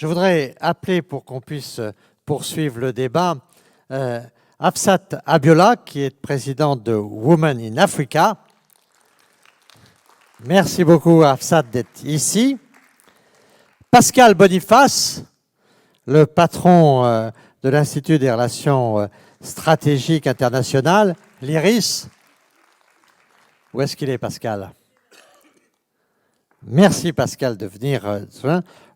Je voudrais appeler, pour qu'on puisse poursuivre le débat, Hafsat Abiola, qui est présidente de Women in Africa. Merci beaucoup, Hafsat, d'être ici. Pascal Boniface, le patron de l'Institut des relations stratégiques internationales, l'IRIS. Où est-ce qu'il est, Pascal? Merci, Pascal, de venir.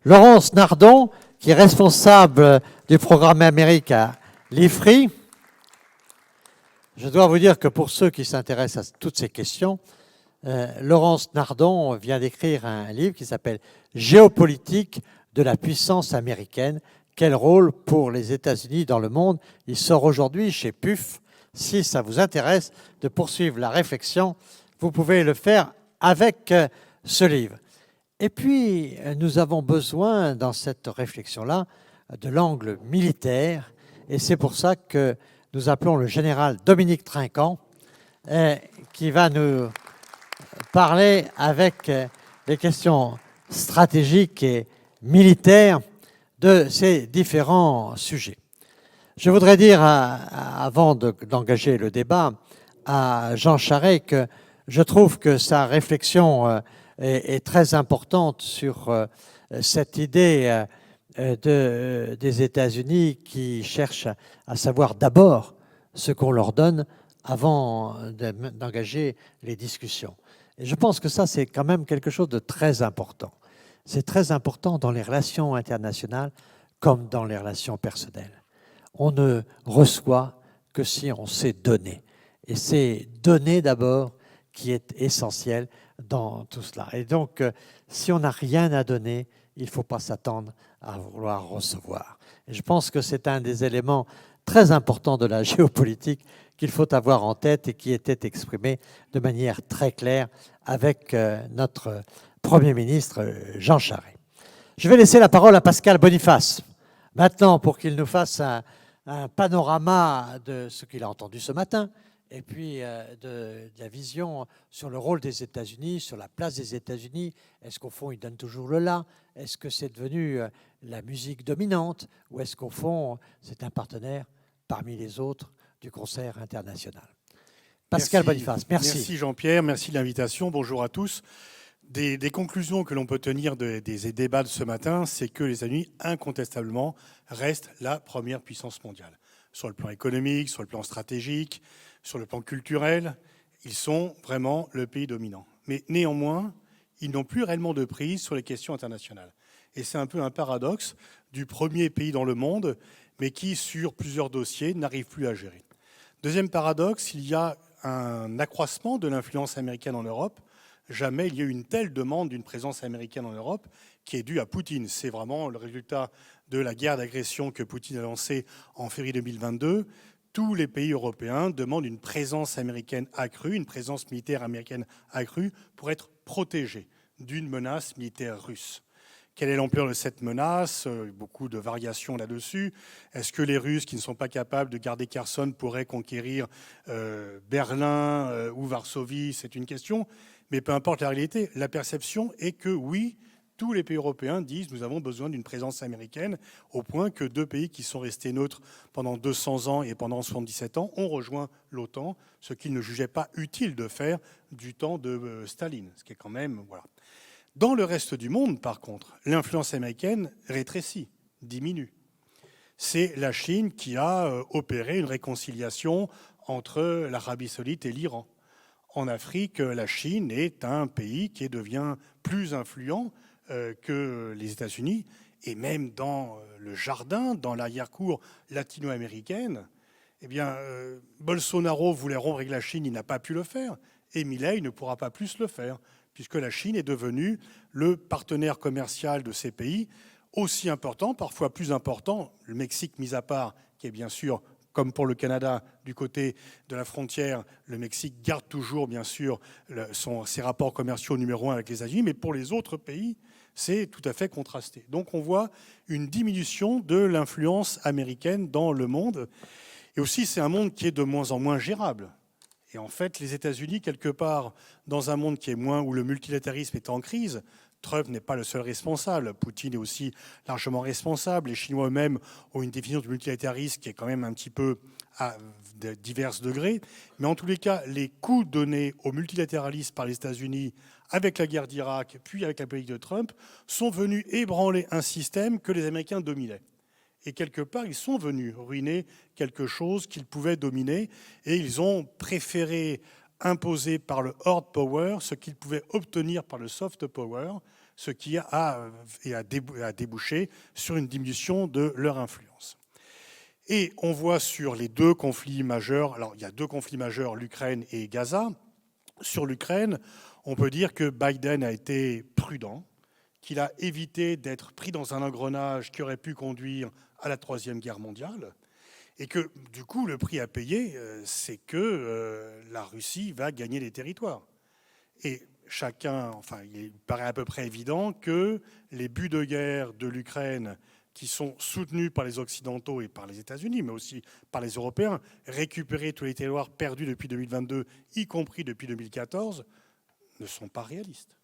Laurence Nardon, qui est responsable du programme Amérique à l'IFRI. Je dois vous dire que pour ceux qui s'intéressent à toutes ces questions, Laurence Nardon vient d'écrire un livre qui s'appelle « Géopolitique de la puissance américaine. Quel rôle pour les États-Unis dans le monde ?» Il sort aujourd'hui chez PUF. Si ça vous intéresse de poursuivre la réflexion, vous pouvez le faire avec ce livre. Et puis, nous avons besoin, dans cette réflexion-là, de l'angle militaire. Et c'est pour ça que nous appelons le général Dominique Trinquant, qui va nous parler avec des questions stratégiques et militaires de ces différents sujets. Je voudrais dire, avant d'engager le débat, à Jean Charest que je trouve que sa réflexion est très importante sur cette idée des États-Unis qui cherchent à savoir d'abord ce qu'on leur donne avant d'engager les discussions. Et je pense que ça, c'est quand même quelque chose de très important. C'est très important dans les relations internationales comme dans les relations personnelles. On ne reçoit que si on sait donner. Et c'est donner d'abord qui est essentiel dans tout cela. Et donc, si on n'a rien à donner, il ne faut pas s'attendre à vouloir recevoir. Et je pense que c'est un des éléments très importants de la géopolitique qu'il faut avoir en tête et qui était exprimé de manière très claire avec notre Premier ministre Jean Charest. Je vais laisser la parole à Pascal Boniface, maintenant, pour qu'il nous fasse un panorama de ce qu'il a entendu ce matin, et puis de la vision sur le rôle des États-Unis, sur la place des États-Unis. Est-ce qu'au fond, ils donnent toujours le là? Est-ce que c'est devenu la musique dominante? Ou est-ce qu'au fond, c'est un partenaire parmi les autres du concert international? Pascal Boniface, merci. Merci Jean-Pierre, merci de l'invitation. Bonjour à tous. Des conclusions que l'on peut tenir des débats de ce matin, c'est que les États-Unis, incontestablement, restent la première puissance mondiale. Sur le plan économique, sur le plan stratégique, sur le plan culturel, ils sont vraiment le pays dominant. Mais néanmoins, ils n'ont plus réellement de prise sur les questions internationales. Et c'est un peu un paradoxe du premier pays dans le monde, mais qui, sur plusieurs dossiers, n'arrive plus à gérer. Deuxième paradoxe, il y a un accroissement de l'influence américaine en Europe. Jamais il y a eu une telle demande d'une présence américaine en Europe qui est due à Poutine. C'est vraiment le résultat de la guerre d'agression que Poutine a lancée en février 2022. Tous les pays européens demandent une présence américaine accrue, une présence militaire américaine accrue pour être protégés d'une menace militaire russe. Quelle est l'ampleur de cette menace? Beaucoup de variations là-dessus. Est-ce que les Russes, qui ne sont pas capables de garder Kherson, pourraient conquérir Berlin ou Varsovie? C'est une question. Mais peu importe la réalité, la perception est que oui, tous les pays européens disent nous avons besoin d'une présence américaine, au point que deux pays qui sont restés neutres pendant 200 ans et pendant 77 ans ont rejoint l'OTAN, ce qu'ils ne jugeaient pas utile de faire du temps de Staline, ce qui est quand même... Voilà. Dans le reste du monde, par contre, l'influence américaine rétrécit, diminue. C'est la Chine qui a opéré une réconciliation entre l'Arabie saoudite et l'Iran. En Afrique, la Chine est un pays qui devient plus influent que les États-Unis, et même dans le jardin, dans l'arrière-cour latino-américaine, eh bien, Bolsonaro voulait rompre avec la Chine, il n'a pas pu le faire, et Milei ne pourra pas plus le faire, puisque la Chine est devenue le partenaire commercial de ces pays, aussi important, parfois plus important, le Mexique mis à part, qui est bien sûr, comme pour le Canada, du côté de la frontière, le Mexique garde toujours, bien sûr, ses rapports commerciaux numéro 1 avec les États-Unis, mais pour les autres pays, c'est tout à fait contrasté. Donc on voit une diminution de l'influence américaine dans le monde. Et aussi, c'est un monde qui est de moins en moins gérable. Et en fait, les États-Unis, quelque part, dans un monde qui est moins où le multilatéralisme est en crise, Trump n'est pas le seul responsable. Poutine est aussi largement responsable. Les Chinois eux-mêmes ont une définition du multilatéralisme qui est quand même un petit peu à divers degrés. Mais en tous les cas, les coups donnés au multilatéralisme par les États-Unis avec la guerre d'Irak, puis avec la politique de Trump, sont venus ébranler un système que les Américains dominaient. Et quelque part, ils sont venus ruiner quelque chose qu'ils pouvaient dominer. Et ils ont préféré imposé par le hard power ce qu'ils pouvaient obtenir par le soft power, ce qui a débouché sur une diminution de leur influence. Et on voit sur les deux conflits majeurs, alors il y a deux conflits majeurs, l'Ukraine et Gaza. Sur l'Ukraine, on peut dire que Biden a été prudent, qu'il a évité d'être pris dans un engrenage qui aurait pu conduire à la Troisième Guerre mondiale. Et que, du coup, le prix à payer, c'est que la Russie va gagner des territoires. Et il paraît à peu près évident que les buts de guerre de l'Ukraine, qui sont soutenus par les Occidentaux et par les États-Unis, mais aussi par les Européens, récupérer tous les territoires perdus depuis 2022, y compris depuis 2014, ne sont pas réalistes.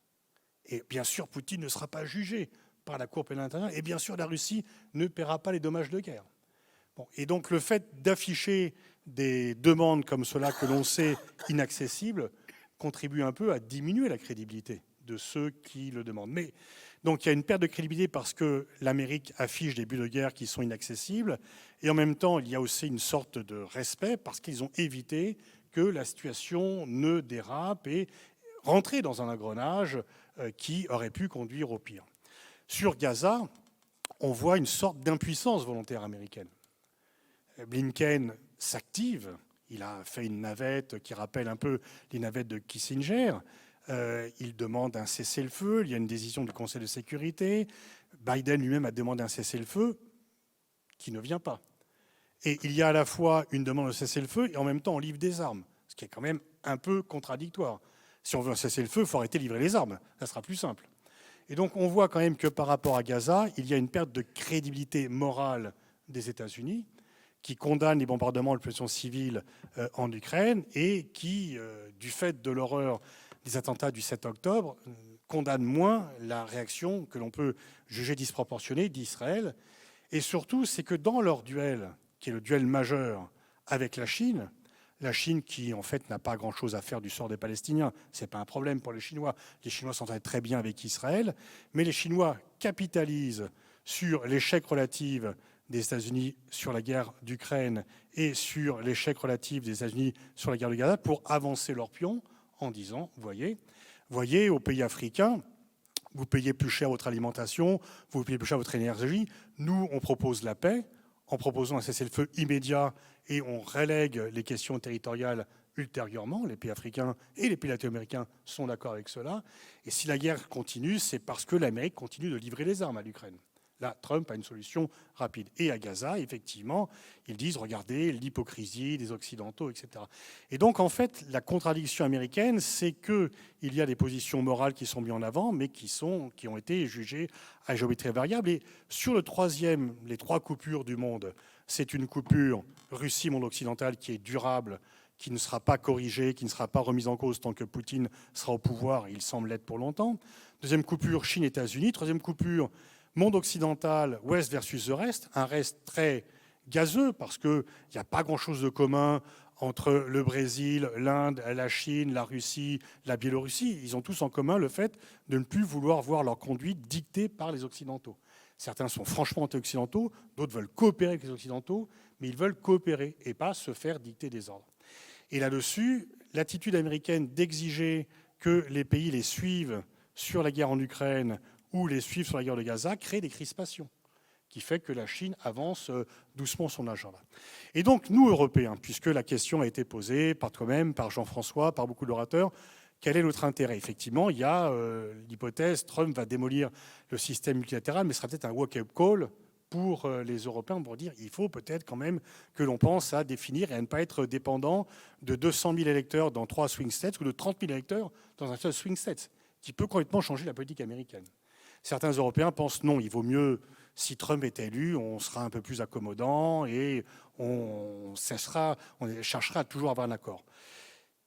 Et bien sûr, Poutine ne sera pas jugé par la Cour pénale internationale, et bien sûr, la Russie ne paiera pas les dommages de guerre. Bon, et donc le fait d'afficher des demandes comme cela que l'on sait inaccessibles contribue un peu à diminuer la crédibilité de ceux qui le demandent. Mais donc il y a une perte de crédibilité parce que l'Amérique affiche des buts de guerre qui sont inaccessibles, et en même temps il y a aussi une sorte de respect parce qu'ils ont évité que la situation ne dérape et rentrer dans un engrenage qui aurait pu conduire au pire. Sur Gaza, on voit une sorte d'impuissance volontaire américaine. Blinken s'active, il a fait une navette qui rappelle un peu les navettes de Kissinger, il demande un cessez-le-feu, il y a une décision du Conseil de sécurité, Biden lui-même a demandé un cessez-le-feu qui ne vient pas. Et il y a à la fois une demande de cessez-le-feu et en même temps on livre des armes, ce qui est quand même un peu contradictoire. Si on veut un cessez-le-feu, il faut arrêter de livrer les armes, ça sera plus simple. Et donc on voit quand même que par rapport à Gaza, il y a une perte de crédibilité morale des États-Unis, qui condamne les bombardements de population civile en Ukraine et qui, du fait de l'horreur des attentats du 7 octobre, condamne moins la réaction que l'on peut juger disproportionnée d'Israël. Et surtout, c'est que dans leur duel, qui est le duel majeur avec la Chine qui, en fait, n'a pas grand-chose à faire du sort des Palestiniens, ce n'est pas un problème pour les Chinois. Les Chinois s'entendent très bien avec Israël, mais les Chinois capitalisent sur l'échec relatif des États-Unis sur la guerre d'Ukraine et sur l'échec relatif des États-Unis sur la guerre de Gaza pour avancer leur pion en disant, voyez, aux pays africains, vous payez plus cher votre alimentation, vous payez plus cher votre énergie. Nous, on propose la paix en proposant un cessez-le-feu immédiat et on relègue les questions territoriales ultérieurement. Les pays africains et les pays latino-américains sont d'accord avec cela. Et si la guerre continue, c'est parce que l'Amérique continue de livrer les armes à l'Ukraine. Là, Trump a une solution rapide. Et à Gaza, effectivement, ils disent, regardez, l'hypocrisie des Occidentaux, etc. Et donc, en fait, la contradiction américaine, c'est qu'il y a des positions morales qui sont mises en avant, mais qui ont été jugées à géométrie variable. Et sur les trois coupures du monde, c'est une coupure Russie-monde occidental qui est durable, qui ne sera pas corrigée, qui ne sera pas remise en cause tant que Poutine sera au pouvoir, et il semble l'être pour longtemps. Deuxième coupure, Chine-États-Unis. Troisième coupure, monde occidental, Ouest versus the rest, un reste très gazeux parce qu'il n'y a pas grand-chose de commun entre le Brésil, l'Inde, la Chine, la Russie, la Biélorussie. Ils ont tous en commun le fait de ne plus vouloir voir leur conduite dictée par les Occidentaux. Certains sont franchement anti-occidentaux, d'autres veulent coopérer avec les Occidentaux, mais ils veulent coopérer et pas se faire dicter des ordres. Et là-dessus, l'attitude américaine d'exiger que les pays les suivent sur la guerre en Ukraine ou les suivre sur la guerre de Gaza, crée des crispations, qui fait que la Chine avance doucement son agenda. Et donc, nous, Européens, puisque la question a été posée par toi-même, par Jean-François, par beaucoup d'orateurs, quel est notre intérêt? Effectivement, il y a l'hypothèse, Trump va démolir le système multilatéral, mais ce sera peut-être un wake-up call pour les Européens pour dire il faut peut-être quand même que l'on pense à définir et à ne pas être dépendant de 200 000 électeurs dans 3 swing states ou de 30 000 électeurs dans un seul swing state, qui peut complètement changer la politique américaine. Certains Européens pensent non, il vaut mieux, si Trump est élu, on sera un peu plus accommodant et on cherchera toujours à avoir un accord.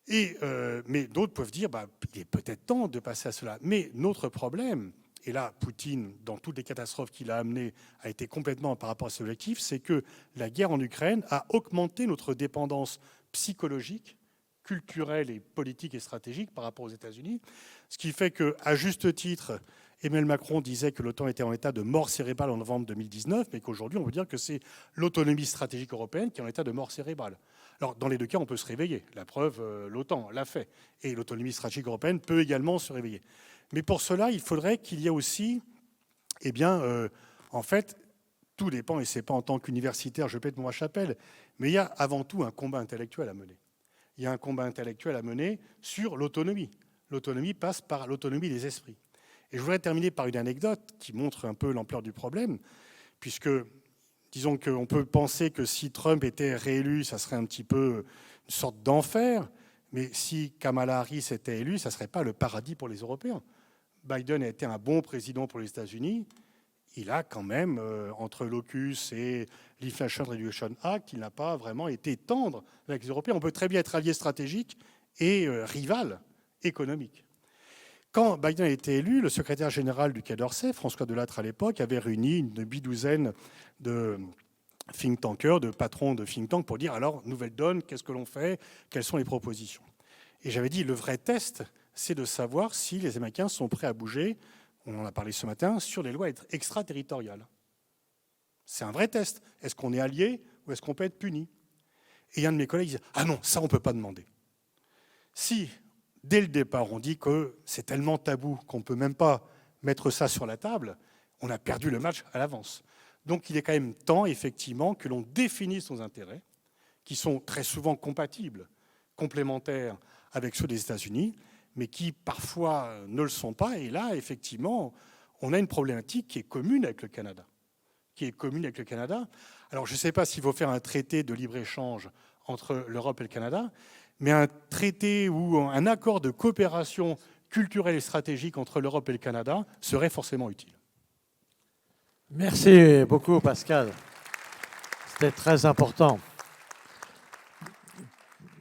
Mais d'autres peuvent dire il est peut-être temps de passer à cela. Mais notre problème, et là, Poutine, dans toutes les catastrophes qu'il a amenées, a été complètement par rapport à ce objectif, c'est que la guerre en Ukraine a augmenté notre dépendance psychologique, culturelle et politique et stratégique par rapport aux États-Unis. Ce qui fait qu'à juste titre, Emmanuel Macron disait que l'OTAN était en état de mort cérébrale en novembre 2019, mais qu'aujourd'hui, on peut dire que c'est l'autonomie stratégique européenne qui est en état de mort cérébrale. Alors, dans les deux cas, on peut se réveiller. La preuve, l'OTAN l'a fait. Et l'autonomie stratégique européenne peut également se réveiller. Mais pour cela, il faudrait qu'il y ait aussi, en fait, tout dépend, et ce n'est pas en tant qu'universitaire, je pète ma chapelle, mais il y a avant tout un combat intellectuel à mener. Il y a un combat intellectuel à mener sur l'autonomie. L'autonomie passe par l'autonomie des esprits. Et je voudrais terminer par une anecdote qui montre un peu l'ampleur du problème, puisque, disons qu'on peut penser que si Trump était réélu, ça serait un petit peu une sorte d'enfer, mais si Kamala Harris était élue, ça ne serait pas le paradis pour les Européens. Biden a été un bon président pour les États-Unis. Il a quand même, entre l'AUKUS et l'Inflation Reduction Act, il n'a pas vraiment été tendre avec les Européens. On peut très bien être allié stratégique et rival économique. Quand Biden a été élu, le secrétaire général du Quai d'Orsay, François Delattre à l'époque, avait réuni une bidouzaine de think tankers, de patrons de think tank pour dire alors, nouvelle donne, qu'est-ce que l'on fait, quelles sont les propositions. Et j'avais dit, le vrai test, c'est de savoir si les Américains sont prêts à bouger, on en a parlé ce matin, sur les lois extraterritoriales. C'est un vrai test. Est-ce qu'on est allié ou est-ce qu'on peut être puni? Et un de mes collègues disait, ah non, ça on ne peut pas demander. Si, dès le départ, on dit que c'est tellement tabou qu'on ne peut même pas mettre ça sur la table, on a perdu le match à l'avance. Donc il est quand même temps, effectivement, que l'on définisse nos intérêts, qui sont très souvent compatibles, complémentaires avec ceux des États-Unis, mais qui parfois ne le sont pas. Et là, effectivement, on a une problématique qui est commune avec le Canada. Alors, je ne sais pas s'il faut faire un traité de libre-échange entre l'Europe et le Canada, mais un traité ou un accord de coopération culturelle et stratégique entre l'Europe et le Canada serait forcément utile. Merci beaucoup, Pascal. C'était très important.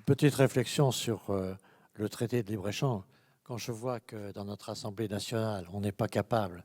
Petite réflexion sur le traité de libre-échange. Quand je vois que dans notre Assemblée nationale, on n'est pas capable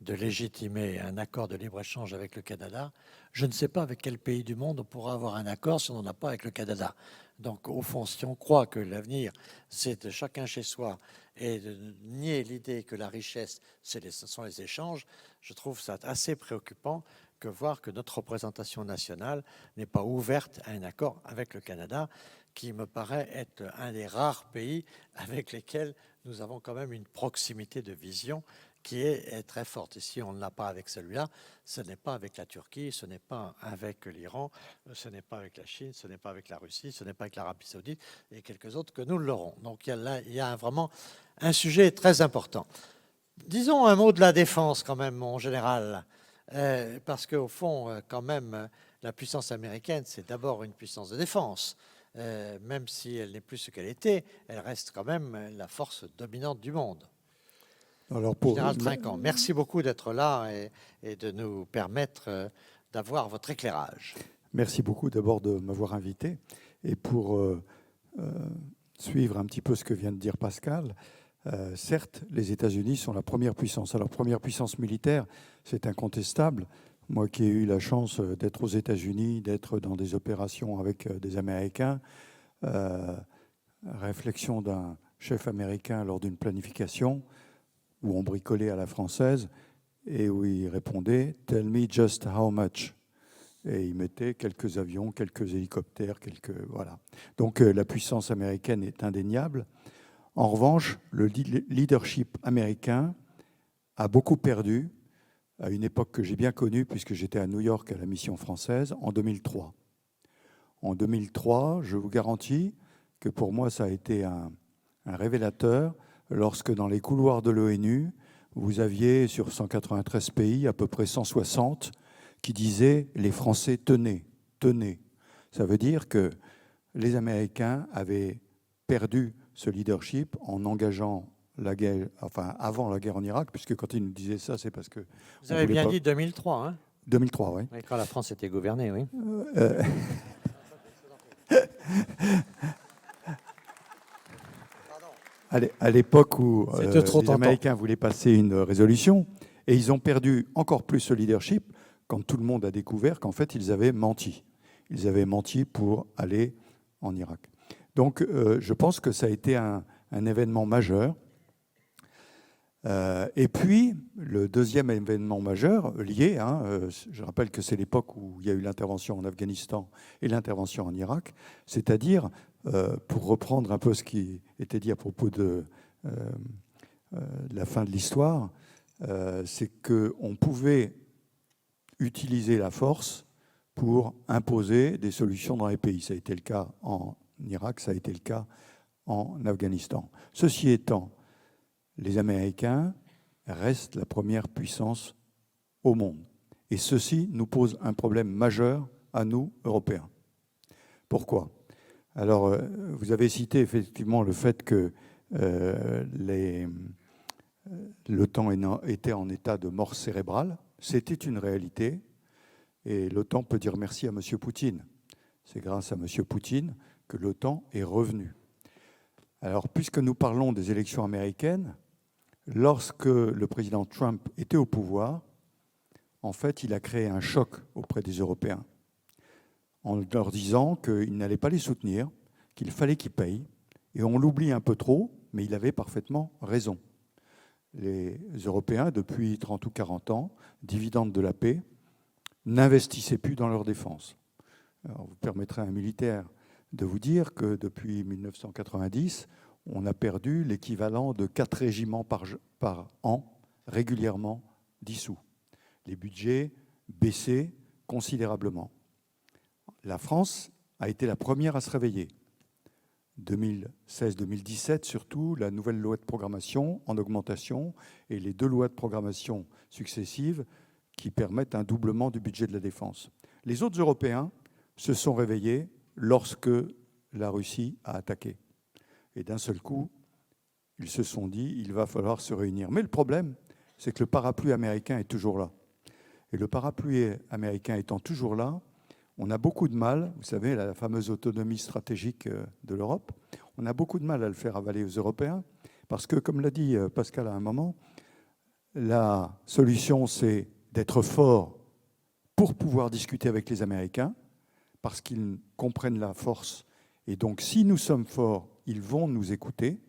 de légitimer un accord de libre-échange avec le Canada, je ne sais pas avec quel pays du monde on pourra avoir un accord si on n'en a pas avec le Canada. Donc, au fond, si on croit que l'avenir, c'est de chacun chez soi et de nier l'idée que la richesse, ce sont les échanges, je trouve ça assez préoccupant que voir que notre représentation nationale n'est pas ouverte à un accord avec le Canada, qui me paraît être un des rares pays avec lesquels nous avons quand même une proximité de vision qui est très forte. Et si on ne l'a pas avec celui-là, ce n'est pas avec la Turquie, ce n'est pas avec l'Iran, ce n'est pas avec la Chine, ce n'est pas avec la Russie, ce n'est pas avec l'Arabie Saoudite et quelques autres que nous l'aurons. Donc il y a vraiment un sujet très important. Disons un mot de la défense quand même en général, parce qu'au fond, quand même, la puissance américaine, c'est d'abord une puissance de défense. Même si elle n'est plus ce qu'elle était, elle reste quand même la force dominante du monde. Alors Général Trinquant, merci beaucoup d'être là et de nous permettre d'avoir votre éclairage. Merci beaucoup d'abord de m'avoir invité. Et pour suivre un petit peu ce que vient de dire Pascal, certes, les États-Unis sont la première puissance. Alors, première puissance militaire, c'est incontestable. Moi qui ai eu la chance d'être aux États-Unis, d'être dans des opérations avec des Américains, réflexion d'un chef américain lors d'une planification où on bricolait à la française et où il répondait « Tell me just how much ». Et il mettait quelques avions, quelques hélicoptères, voilà. Donc la puissance américaine est indéniable. En revanche, le leadership américain a beaucoup perdu à une époque que j'ai bien connue, puisque j'étais à New York à la mission française, en 2003. En 2003, je vous garantis que pour moi, ça a été un révélateur lorsque dans les couloirs de l'ONU, vous aviez sur 193 pays, à peu près 160, qui disaient « les Français tenaient, tenaient ». Ça veut dire que les Américains avaient perdu ce leadership en engageant la guerre, enfin avant la guerre en Irak, puisque quand ils nous disaient ça, c'est parce que... Vous avez bien dit 2003, hein? 2003, oui. Oui, quand la France était gouvernée, oui. à l'époque où C'était trop les tentant. Américains voulaient passer une résolution, et ils ont perdu encore plus ce leadership quand tout le monde a découvert qu'en fait, ils avaient menti. Ils avaient menti pour aller en Irak. Donc, je pense que ça a été un événement majeur. Et puis, le deuxième événement majeur lié, je rappelle que c'est l'époque où il y a eu l'intervention en Afghanistan et l'intervention en Irak, c'est-à-dire, pour reprendre un peu ce qui était dit à propos de la fin de l'histoire, c'est qu'on pouvait utiliser la force pour imposer des solutions dans les pays. Ça a été le cas en Irak, ça a été le cas en Afghanistan. Ceci étant, les Américains restent la première puissance au monde. Et ceci nous pose un problème majeur à nous, Européens. Pourquoi ? Alors, vous avez cité effectivement le fait que l'OTAN était en état de mort cérébrale. C'était une réalité. Et l'OTAN peut dire merci à M. Poutine. C'est grâce à M. Poutine que l'OTAN est revenu. Alors, puisque nous parlons des élections américaines, lorsque le président Trump était au pouvoir, en fait, il a créé un choc auprès des Européens en leur disant qu'il n'allait pas les soutenir, qu'il fallait qu'ils payent. Et on l'oublie un peu trop, mais il avait parfaitement raison. Les Européens, depuis 30 ou 40 ans, dividendes de la paix, n'investissaient plus dans leur défense. Alors, vous permettrez à un militaire de vous dire que depuis 1990, on a perdu l'équivalent de 4 régiments par an, régulièrement dissous. Les budgets baissaient considérablement. La France a été la première à se réveiller. 2016-2017, surtout, la nouvelle loi de programmation en augmentation et les 2 lois de programmation successives qui permettent un doublement du budget de la défense. Les autres Européens se sont réveillés lorsque la Russie a attaqué. Et d'un seul coup, ils se sont dit, il va falloir se réunir. Mais le problème, c'est que le parapluie américain est toujours là. Et le parapluie américain étant toujours là, on a beaucoup de mal, vous savez, la fameuse autonomie stratégique de l'Europe, on a beaucoup de mal à le faire avaler aux Européens, parce que, comme l'a dit Pascal à un moment, la solution, c'est d'être fort pour pouvoir discuter avec les Américains, parce qu'ils comprennent la force. Et donc, si nous sommes forts, ils vont nous écouter.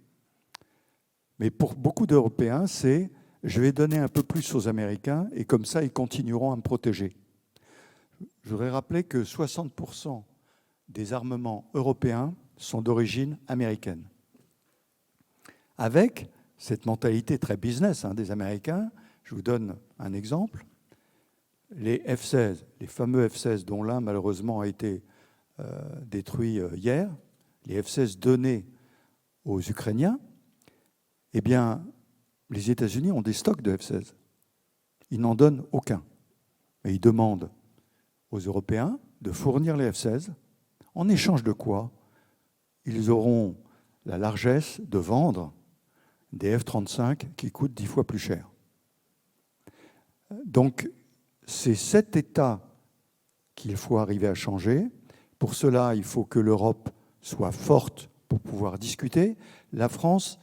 Mais pour beaucoup d'Européens, c'est « je vais donner un peu plus aux Américains et comme ça, ils continueront à me protéger ». Je voudrais rappeler que 60% des armements européens sont d'origine américaine. Avec cette mentalité très business des Américains, je vous donne un exemple. Les F-16, les fameux F-16 dont l'un malheureusement a été détruit hier, les F-16 donnés aux Ukrainiens, eh bien, les États-Unis ont des stocks de F-16. Ils n'en donnent aucun. Mais ils demandent aux Européens de fournir les F-16. En échange de quoi ils auront la largesse de vendre des F-35 qui coûtent 10 fois plus cher. Donc, c'est cet état qu'il faut arriver à changer. Pour cela, il faut que l'Europe soit forte pour pouvoir discuter. La France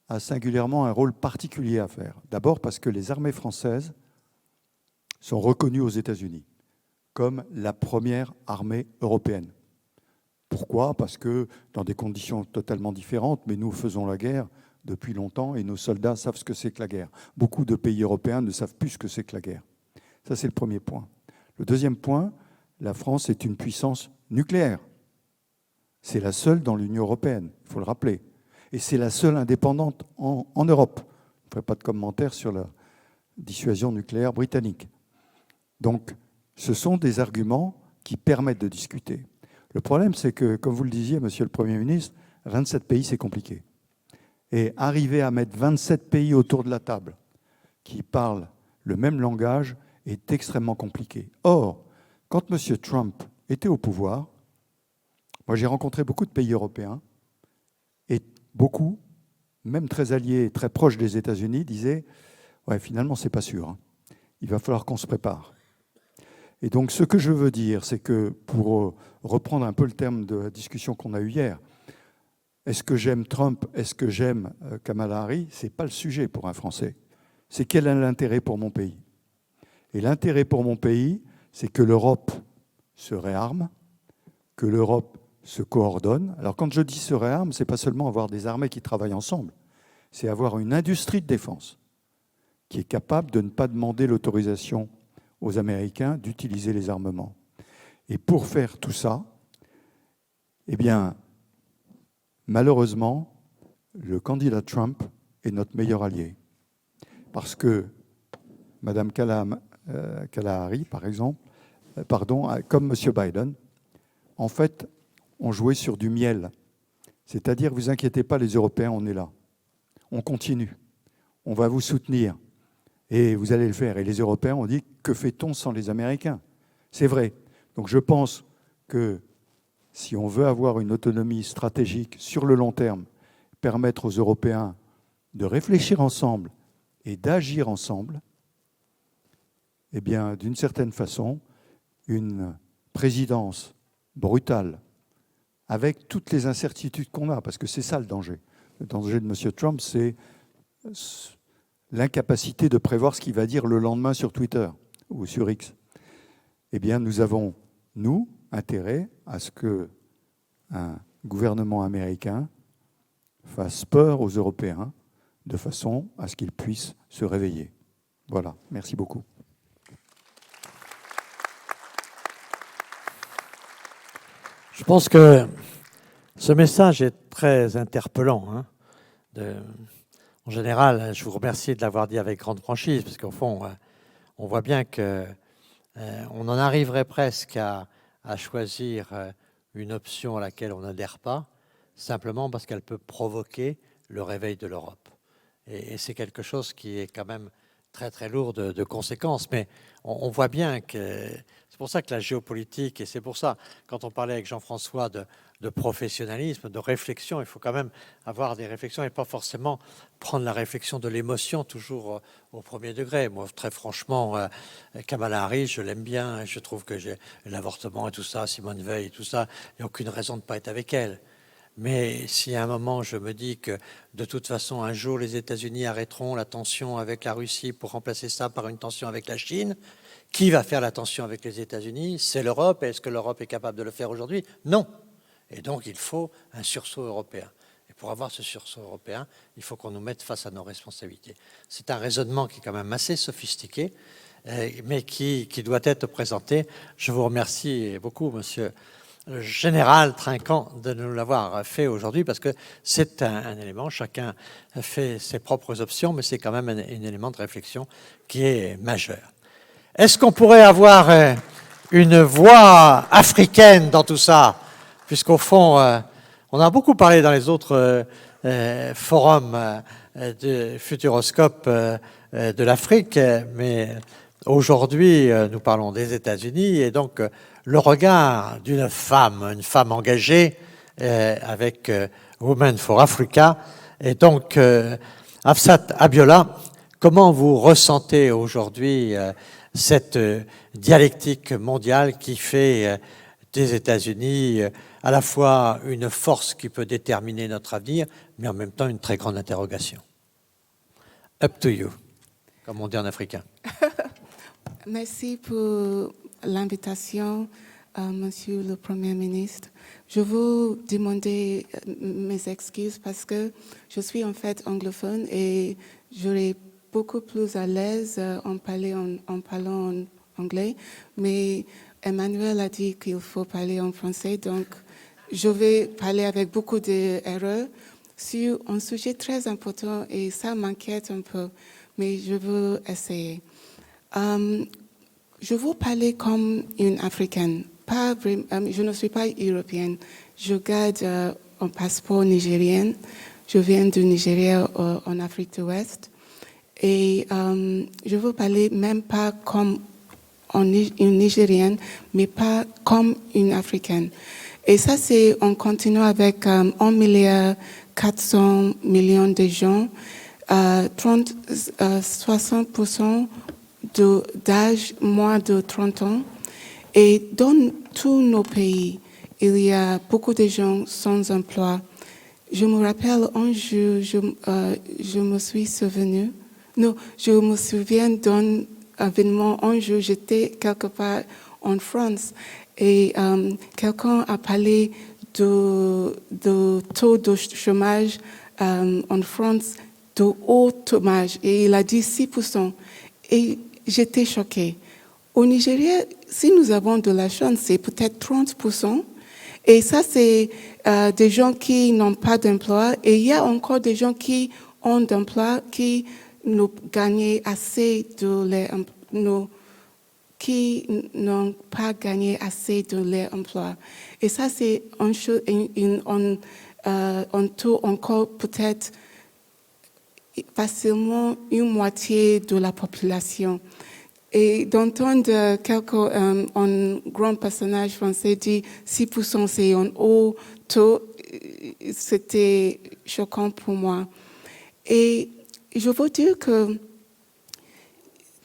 a singulièrement un rôle particulier à faire. D'abord parce que les armées françaises sont reconnues aux États-Unis comme la première armée européenne. Pourquoi ? Parce que dans des conditions totalement différentes, mais nous faisons la guerre depuis longtemps et nos soldats savent ce que c'est que la guerre. Beaucoup de pays européens ne savent plus ce que c'est que la guerre. Ça, c'est le premier point. Le deuxième point, la France est une puissance nucléaire. C'est la seule dans l'Union européenne, il faut le rappeler. Et c'est la seule indépendante en Europe. Je ne ferai pas de commentaire sur la dissuasion nucléaire britannique. Donc, ce sont des arguments qui permettent de discuter. Le problème, c'est que, comme vous le disiez, Monsieur le Premier ministre, 27 pays, c'est compliqué. Et arriver à mettre 27 pays autour de la table qui parlent le même langage est extrêmement compliqué. Or, quand M. Trump était au pouvoir, moi j'ai rencontré beaucoup de pays européens et beaucoup, même très alliés, très proches des États-Unis, disaient « ouais, finalement, c'est pas sûr. Il va falloir qu'on se prépare. » Et donc, ce que je veux dire, c'est que, pour reprendre un peu le terme de la discussion qu'on a eue hier, est-ce que j'aime Trump, est-ce que j'aime Kamala Harris, ce n'est pas le sujet pour un Français. C'est quel est l'intérêt pour mon pays. Et l'intérêt pour mon pays, c'est que l'Europe se réarme, que l'Europe se coordonne. Alors quand je dis se réarme, ce n'est pas seulement avoir des armées qui travaillent ensemble, c'est avoir une industrie de défense qui est capable de ne pas demander l'autorisation aux Américains d'utiliser les armements. Et pour faire tout ça, eh bien, malheureusement, le candidat Trump est notre meilleur allié. Parce que Mme Kalahari, par exemple, comme M. Biden, en fait, ont joué sur du miel. C'est-à-dire, vous inquiétez pas, les Européens, on est là. On continue. On va vous soutenir. Et vous allez le faire. Et les Européens ont dit, que fait-on sans les Américains? C'est vrai. Donc je pense que si on veut avoir une autonomie stratégique sur le long terme, permettre aux Européens de réfléchir ensemble et d'agir ensemble, eh bien, d'une certaine façon, une présidence brutale, avec toutes les incertitudes qu'on a, parce que c'est ça le danger. Le danger de M. Trump, c'est l'incapacité de prévoir ce qu'il va dire le lendemain sur Twitter ou sur X. Eh bien, nous avons, nous, intérêt à ce qu'un gouvernement américain fasse peur aux Européens de façon à ce qu'ils puissent se réveiller. Voilà, merci beaucoup. Je pense que ce message est très interpellant. Hein, en général, je vous remercie de l'avoir dit avec grande franchise, parce qu'au fond, on voit bien que on en arriverait presque à choisir une option à laquelle on n'adhère pas, simplement parce qu'elle peut provoquer le réveil de l'Europe. Et c'est quelque chose qui est quand même très très lourd de conséquences. Mais on voit bien que c'est pour ça que la géopolitique, et c'est pour ça, quand on parlait avec Jean-François de professionnalisme, de réflexion, il faut quand même avoir des réflexions et pas forcément prendre la réflexion de l'émotion toujours au premier degré. Moi, très franchement, Kamala Harris, je l'aime bien, je trouve que l'avortement et tout ça, Simone Veil et tout ça, il n'y a aucune raison de ne pas être avec elle. Mais si à un moment je me dis que de toute façon un jour les États-Unis arrêteront la tension avec la Russie pour remplacer ça par une tension avec la Chine, qui va faire la tension avec les États-Unis? C'est l'Europe. Est-ce que l'Europe est capable de le faire aujourd'hui? Non. Et donc il faut un sursaut européen. Et pour avoir ce sursaut européen, il faut qu'on nous mette face à nos responsabilités. C'est un raisonnement qui est quand même assez sophistiqué, mais qui doit être présenté. Je vous remercie beaucoup, monsieur le général Trinquant, de nous l'avoir fait aujourd'hui, parce que c'est un élément, chacun fait ses propres options, mais c'est quand même un élément de réflexion qui est majeur. Est-ce qu'on pourrait avoir une voix africaine dans tout ça? Puisqu'au fond, on a beaucoup parlé dans les autres forums de Futuroscope de l'Afrique, mais aujourd'hui, nous parlons des États-Unis, et donc le regard d'une femme, une femme engagée avec Women for Africa. Et donc, Hafsat Abiola, comment vous ressentez aujourd'hui cette dialectique mondiale qui fait des États-Unis à la fois une force qui peut déterminer notre avenir, mais en même temps une très grande interrogation? Up to you, comme on dit en africain. Merci pour l'invitation, Monsieur le Premier ministre. Je vous demander mes excuses parce que je suis en fait anglophone et j'aurais beaucoup plus à l'aise en parlant en anglais, mais Emmanuel a dit qu'il faut parler en français, donc je vais parler avec beaucoup d'erreurs sur un sujet très important et ça m'inquiète un peu, mais je veux essayer. Je veux parler comme une Africaine. Je ne suis pas européenne. Je garde un passeport nigérien. Je viens du Nigeria en Afrique de l'Ouest. Et je veux parler même pas comme une Nigérienne, mais pas comme une Africaine. Et ça, c'est en continuant avec 1,4 milliard de gens, 60% d'âge moins de 30 ans. Et dans tous nos pays, il y a beaucoup de gens sans emploi. je me rappelle un jour, je me suis souvenu. Non, je me souviens d'un événement. Un jour, j'étais quelque part en France et quelqu'un a parlé de taux de chômage en France, de haut chômage, et il a dit 6%. Et j'étais choquée. Au Nigeria, si nous avons de la chance, c'est peut-être 30%. Et ça, c'est des gens qui n'ont pas d'emploi. Et il y a encore des gens qui ont d'emploi, qui n'ont gagné assez qui n'ont pas gagné assez de leur emploi. Et ça, c'est un taux encore peut-être facilement une moitié de la population. Et d'entendre un grand personnage français dire 6% c'est un haut taux, c'était choquant pour moi. Et je veux dire que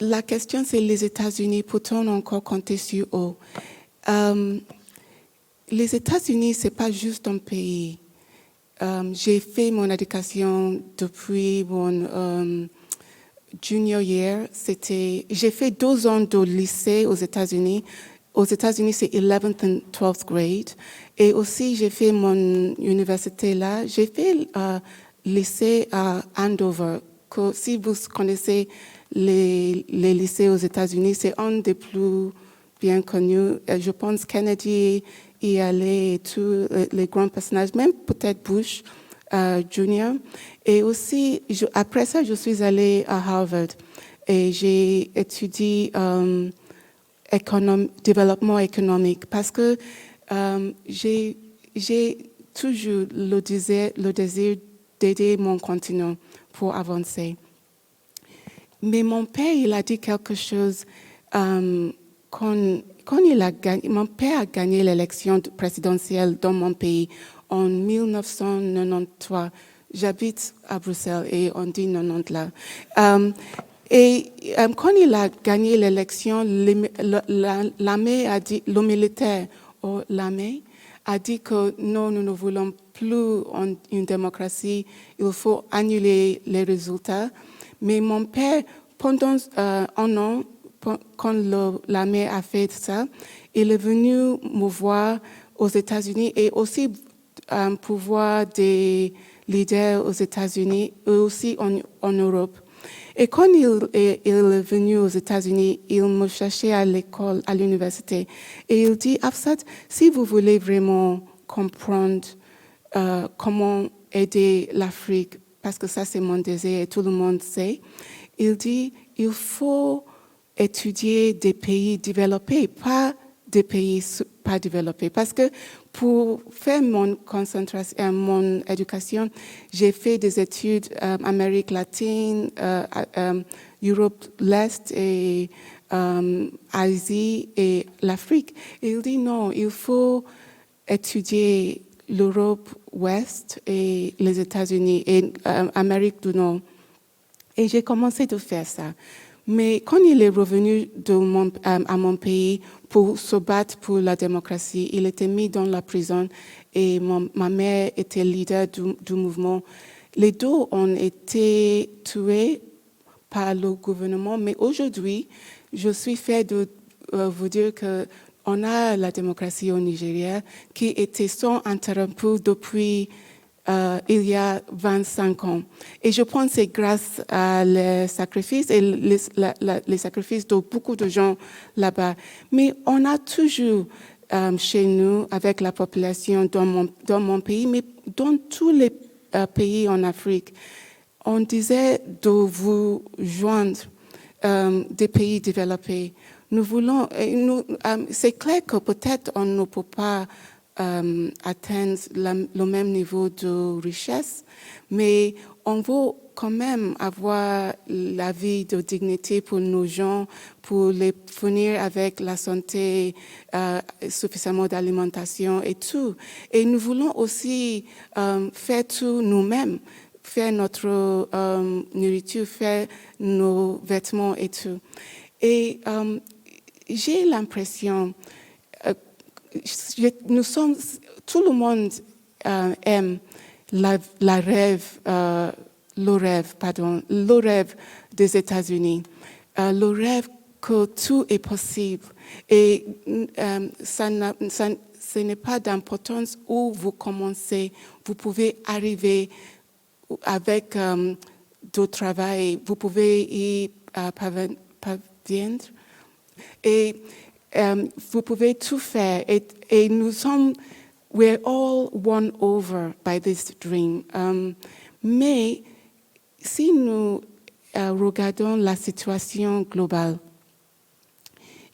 la question, c'est les États-Unis, peut-on encore compter sur eux? Les États-Unis, ce n'est pas juste un pays. J'ai fait mon éducation depuis mon junior year. J'ai fait 2 ans de lycée aux États-Unis. Aux États-Unis, c'est 11th and 12th grade. Et aussi, j'ai fait mon université là. J'ai fait lycée à Andover. Si vous connaissez les lycées aux États-Unis, c'est un des plus bien connus. Je pense Kennedy y allait et tous les grands personnages, même peut-être Bush Jr. Et aussi, après ça, je suis allée à Harvard et j'ai étudié développement économique parce que j'ai toujours le désir d'aider mon continent pour avancer. Mais mon père, il a dit quelque chose quand il a gagné. Mon père a gagné l'élection présidentielle dans mon pays en 1993. J'habite à Bruxelles et on dit 90 là. Et quand il a gagné l'élection, l'armée a dit, le militaire ou l'armée a dit que non, nous ne voulons plus une démocratie, il faut annuler les résultats. Mais mon père, pendant un an, quand l'armée a fait ça, il est venu me voir aux États-Unis et aussi pour voir des leaders aux États-Unis et aussi en Europe. Et quand il est venu aux États-Unis, il me cherchait à l'école, à l'université. Et il dit, Hafsat, si vous voulez vraiment comprendre comment aider l'Afrique, parce que ça c'est mon désir et tout le monde sait, il dit, il faut étudier des pays développés, pas des pays pas développés. Parce que pour faire mon éducation, j'ai fait des études Amérique latine, Europe l'Est et Asie et l'Afrique. Et il dit non, il faut étudier l'Europe ouest et les États-Unis et Amérique du Nord. Et j'ai commencé de faire ça. Mais quand il est revenu à mon pays pour se battre pour la démocratie, il était mis dans la prison et ma mère était leader du mouvement. Les deux ont été tués par le gouvernement, mais aujourd'hui, je suis fière de vous dire qu'on a la démocratie au Nigeria qui était sans interrompue depuis il y a 25 ans. Et je pense que c'est grâce à les sacrifices et les sacrifices de beaucoup de gens là-bas. Mais on a toujours chez nous, avec la population dans mon pays, mais dans tous les pays en Afrique, on disait de vous joindre des pays développés. Nous voulons, c'est clair que peut-être on ne peut pas atteindre le même niveau de richesse, mais on veut quand même avoir la vie de dignité pour nos gens, pour les fournir avec la santé, suffisamment d'alimentation et tout. Et nous voulons aussi faire tout nous-mêmes, faire notre nourriture, faire nos vêtements et tout. Et j'ai l'impression tout le monde aime le rêve des États-Unis, le rêve que tout est possible. Et ce n'est pas d'importance où vous commencez. Vous pouvez arriver avec du travail, vous pouvez y parvenir. Et vous pouvez tout faire. Et nous sommes, we're all won over by this dream. Mais si nous regardons la situation globale,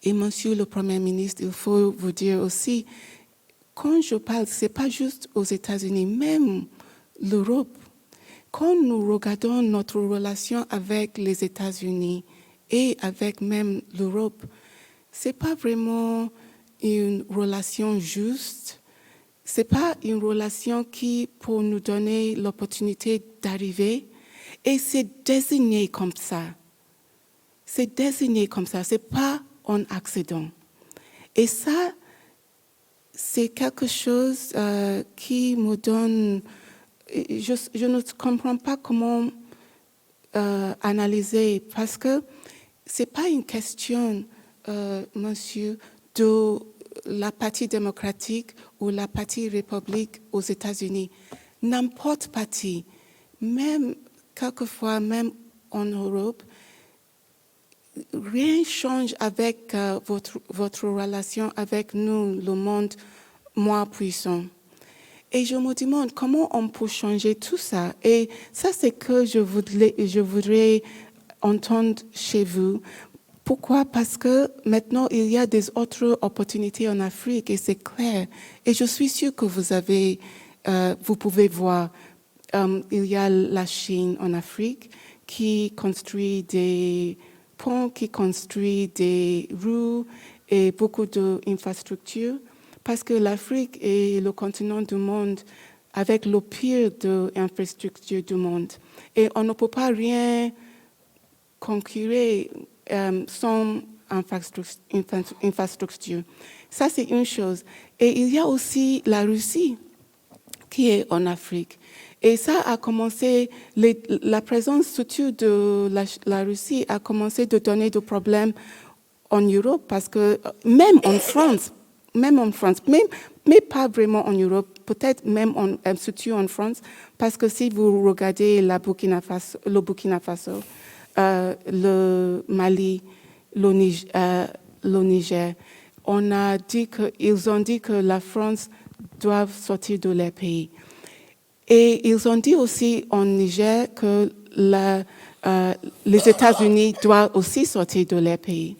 et Monsieur le Premier ministre, il faut vous dire aussi, quand je parle, ce n'est pas juste aux États-Unis, même l'Europe. Quand nous regardons notre relation avec les États-Unis et avec même l'Europe, ce n'est pas vraiment une relation juste. Ce n'est pas une relation qui peut nous donner l'opportunité d'arriver. Et c'est désigné comme ça. C'est désigné comme ça. Ce n'est pas un accident. Et ça, c'est quelque chose qui me donne... Je ne comprends pas comment analyser, parce que ce n'est pas une question, monsieur, de la partie démocratique ou la partie république aux États-Unis. N'importe parti, même quelquefois, même en Europe, rien ne change avec votre relation avec nous, le monde moins puissant. Et je me demande comment on peut changer tout ça. Et ça, c'est ce que je voudrais entendre chez vous. Pourquoi? Parce que maintenant, il y a des autres opportunités en Afrique et c'est clair. Et je suis sûre que vous pouvez voir, il y a la Chine en Afrique qui construit des ponts, qui construit des rues et beaucoup d'infrastructures. Parce que l'Afrique est le continent du monde avec le pire de infrastructures du monde. Et on ne peut pas rien concurrer sans infrastructure. Ça, c'est une chose. Et il y a aussi la Russie qui est en Afrique. Et ça a commencé, la présence surtout de la Russie a commencé de donner des problèmes en Europe, parce que même en France, mais pas vraiment en Europe, peut-être même surtout en France, parce que si vous regardez le Burkina Faso, le Mali, le Niger, ils ont dit que la France doit sortir de leur pays. Et ils ont dit aussi en Niger que les États-Unis doivent aussi sortir de leur pays.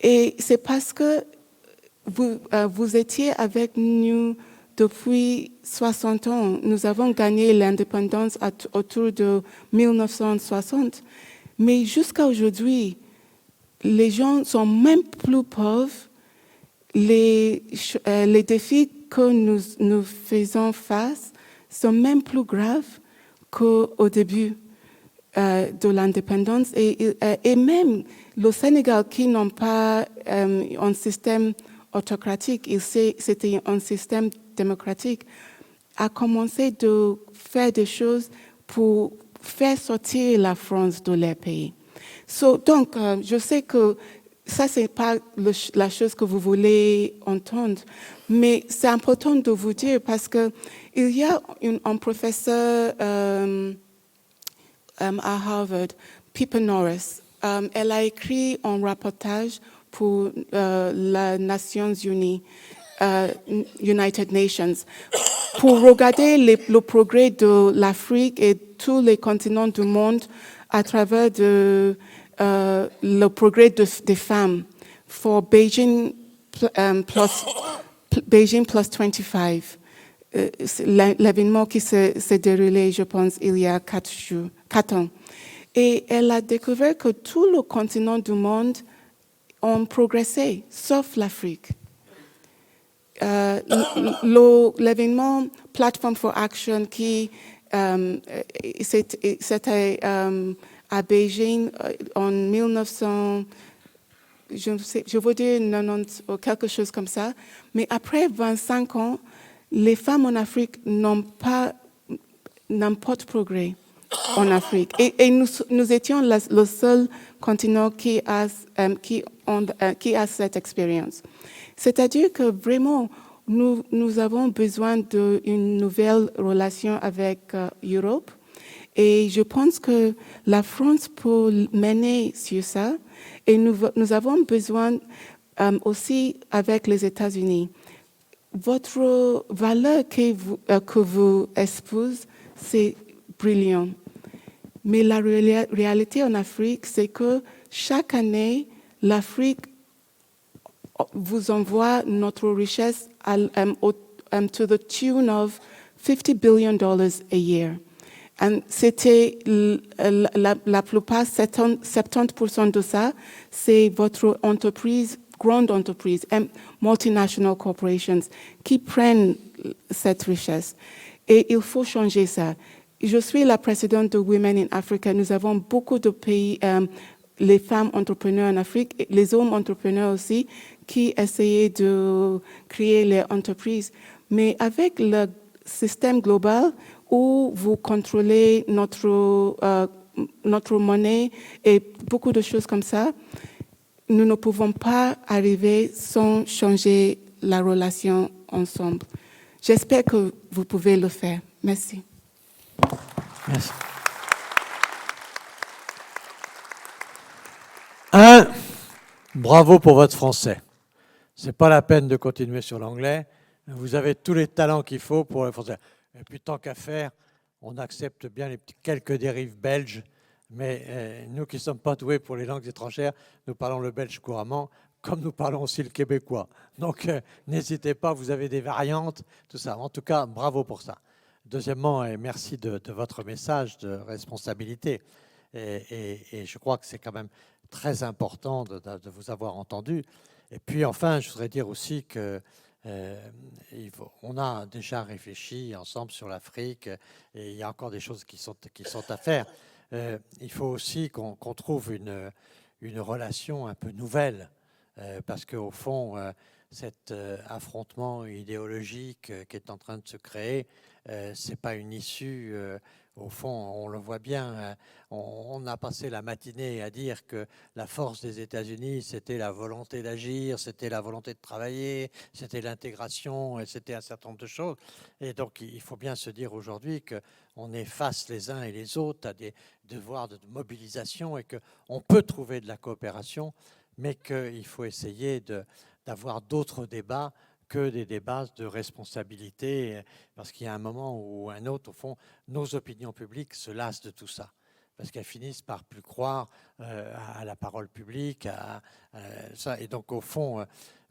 Et c'est parce que vous étiez avec nous depuis 60 ans. Nous avons gagné l'indépendance autour de 1960. Mais jusqu'à aujourd'hui, les gens sont même plus pauvres. Les défis que nous faisons face sont même plus graves qu'au début de l'indépendance. Et même le Sénégal, qui n'a pas un système autocratique, c'était un système démocratique, a commencé de faire des choses pour faire sortir la France de leur pays. Donc, je sais que ça, ce n'est pas la chose que vous voulez entendre, mais c'est important de vous dire parce qu'il y a un professeur à Harvard, Pippa Norris. Elle a écrit un reportage pour les Nations Unies, United Nations, pour regarder le progrès de l'Afrique et tous les continents du monde à travers le progrès des femmes pour Beijing plus 25. L'événement qui s'est déroulé, je pense, il y a 4 ans. Et elle a découvert que tout le continent du monde ont progressé, sauf l'Afrique. L'événement Platform for Action qui c'était à Beijing en 1900, je veux dire 90 ou quelque chose comme ça, mais après 25 ans, les femmes en Afrique n'ont pas n'importe progrès en Afrique. Et nous étions le seul continent qui a cette expérience. C'est-à-dire que vraiment, nous avons besoin d'une nouvelle relation avec l'Europe. Et je pense que la France peut mener sur ça. Et nous avons besoin aussi avec les États-Unis. Votre valeur que vous exposez, c'est brillant. Mais la réalité en Afrique, c'est que chaque année, l'Afrique vous envoie notre richesse to the tune of $50 billion a year. Et c'était la plupart, 70% de ça, c'est votre entreprise, grande entreprise, multinational corporations, qui prennent cette richesse. Et il faut changer ça. Je suis la présidente de Women in Africa. Nous avons beaucoup de pays, les femmes entrepreneurs en Afrique, les hommes entrepreneurs aussi, qui essayaient de créer leurs entreprises. Mais avec le système global où vous contrôlez notre monnaie et beaucoup de choses comme ça, nous ne pouvons pas arriver sans changer la relation ensemble. J'espère que vous pouvez le faire. Merci. Merci. Bravo pour votre français. Ce n'est pas la peine de continuer sur l'anglais. Vous avez tous les talents qu'il faut pour le français. Et puis, tant qu'à faire, on accepte bien les quelques dérives belges, mais nous qui ne sommes pas doués pour les langues étrangères, nous parlons le belge couramment, comme nous parlons aussi le québécois. Donc, n'hésitez pas, vous avez des variantes, tout ça. En tout cas, bravo pour ça. Deuxièmement, et merci de votre message de responsabilité. Et je crois que c'est quand même très important de vous avoir entendu. Et puis, enfin, je voudrais dire aussi que on a déjà réfléchi ensemble sur l'Afrique et il y a encore des choses qui sont à faire. Il faut aussi qu'on trouve une relation un peu nouvelle parce qu'au fond, cet affrontement idéologique qui est en train de se créer, c'est pas une issue. Au fond, on le voit bien, on a passé la matinée à dire que la force des États-Unis, c'était la volonté d'agir, c'était la volonté de travailler, c'était l'intégration, et c'était un certain nombre de choses. Et donc, il faut bien se dire aujourd'hui qu'on est face les uns et les autres à des devoirs de mobilisation et qu'on peut trouver de la coopération, mais qu'il faut essayer d'avoir d'autres débats que des débats de responsabilité, parce qu'il y a un moment ou un autre, au fond, nos opinions publiques se lassent de tout ça, parce qu'elles finissent par plus croire à la parole publique, à ça. Et donc, au fond,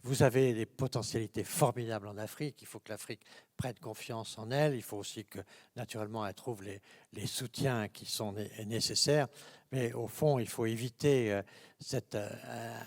vous avez des potentialités formidables en Afrique. Il faut que l'Afrique prenne confiance en elle. Il faut aussi que, naturellement, elle trouve les soutiens qui sont nécessaires. Mais au fond, il faut éviter cet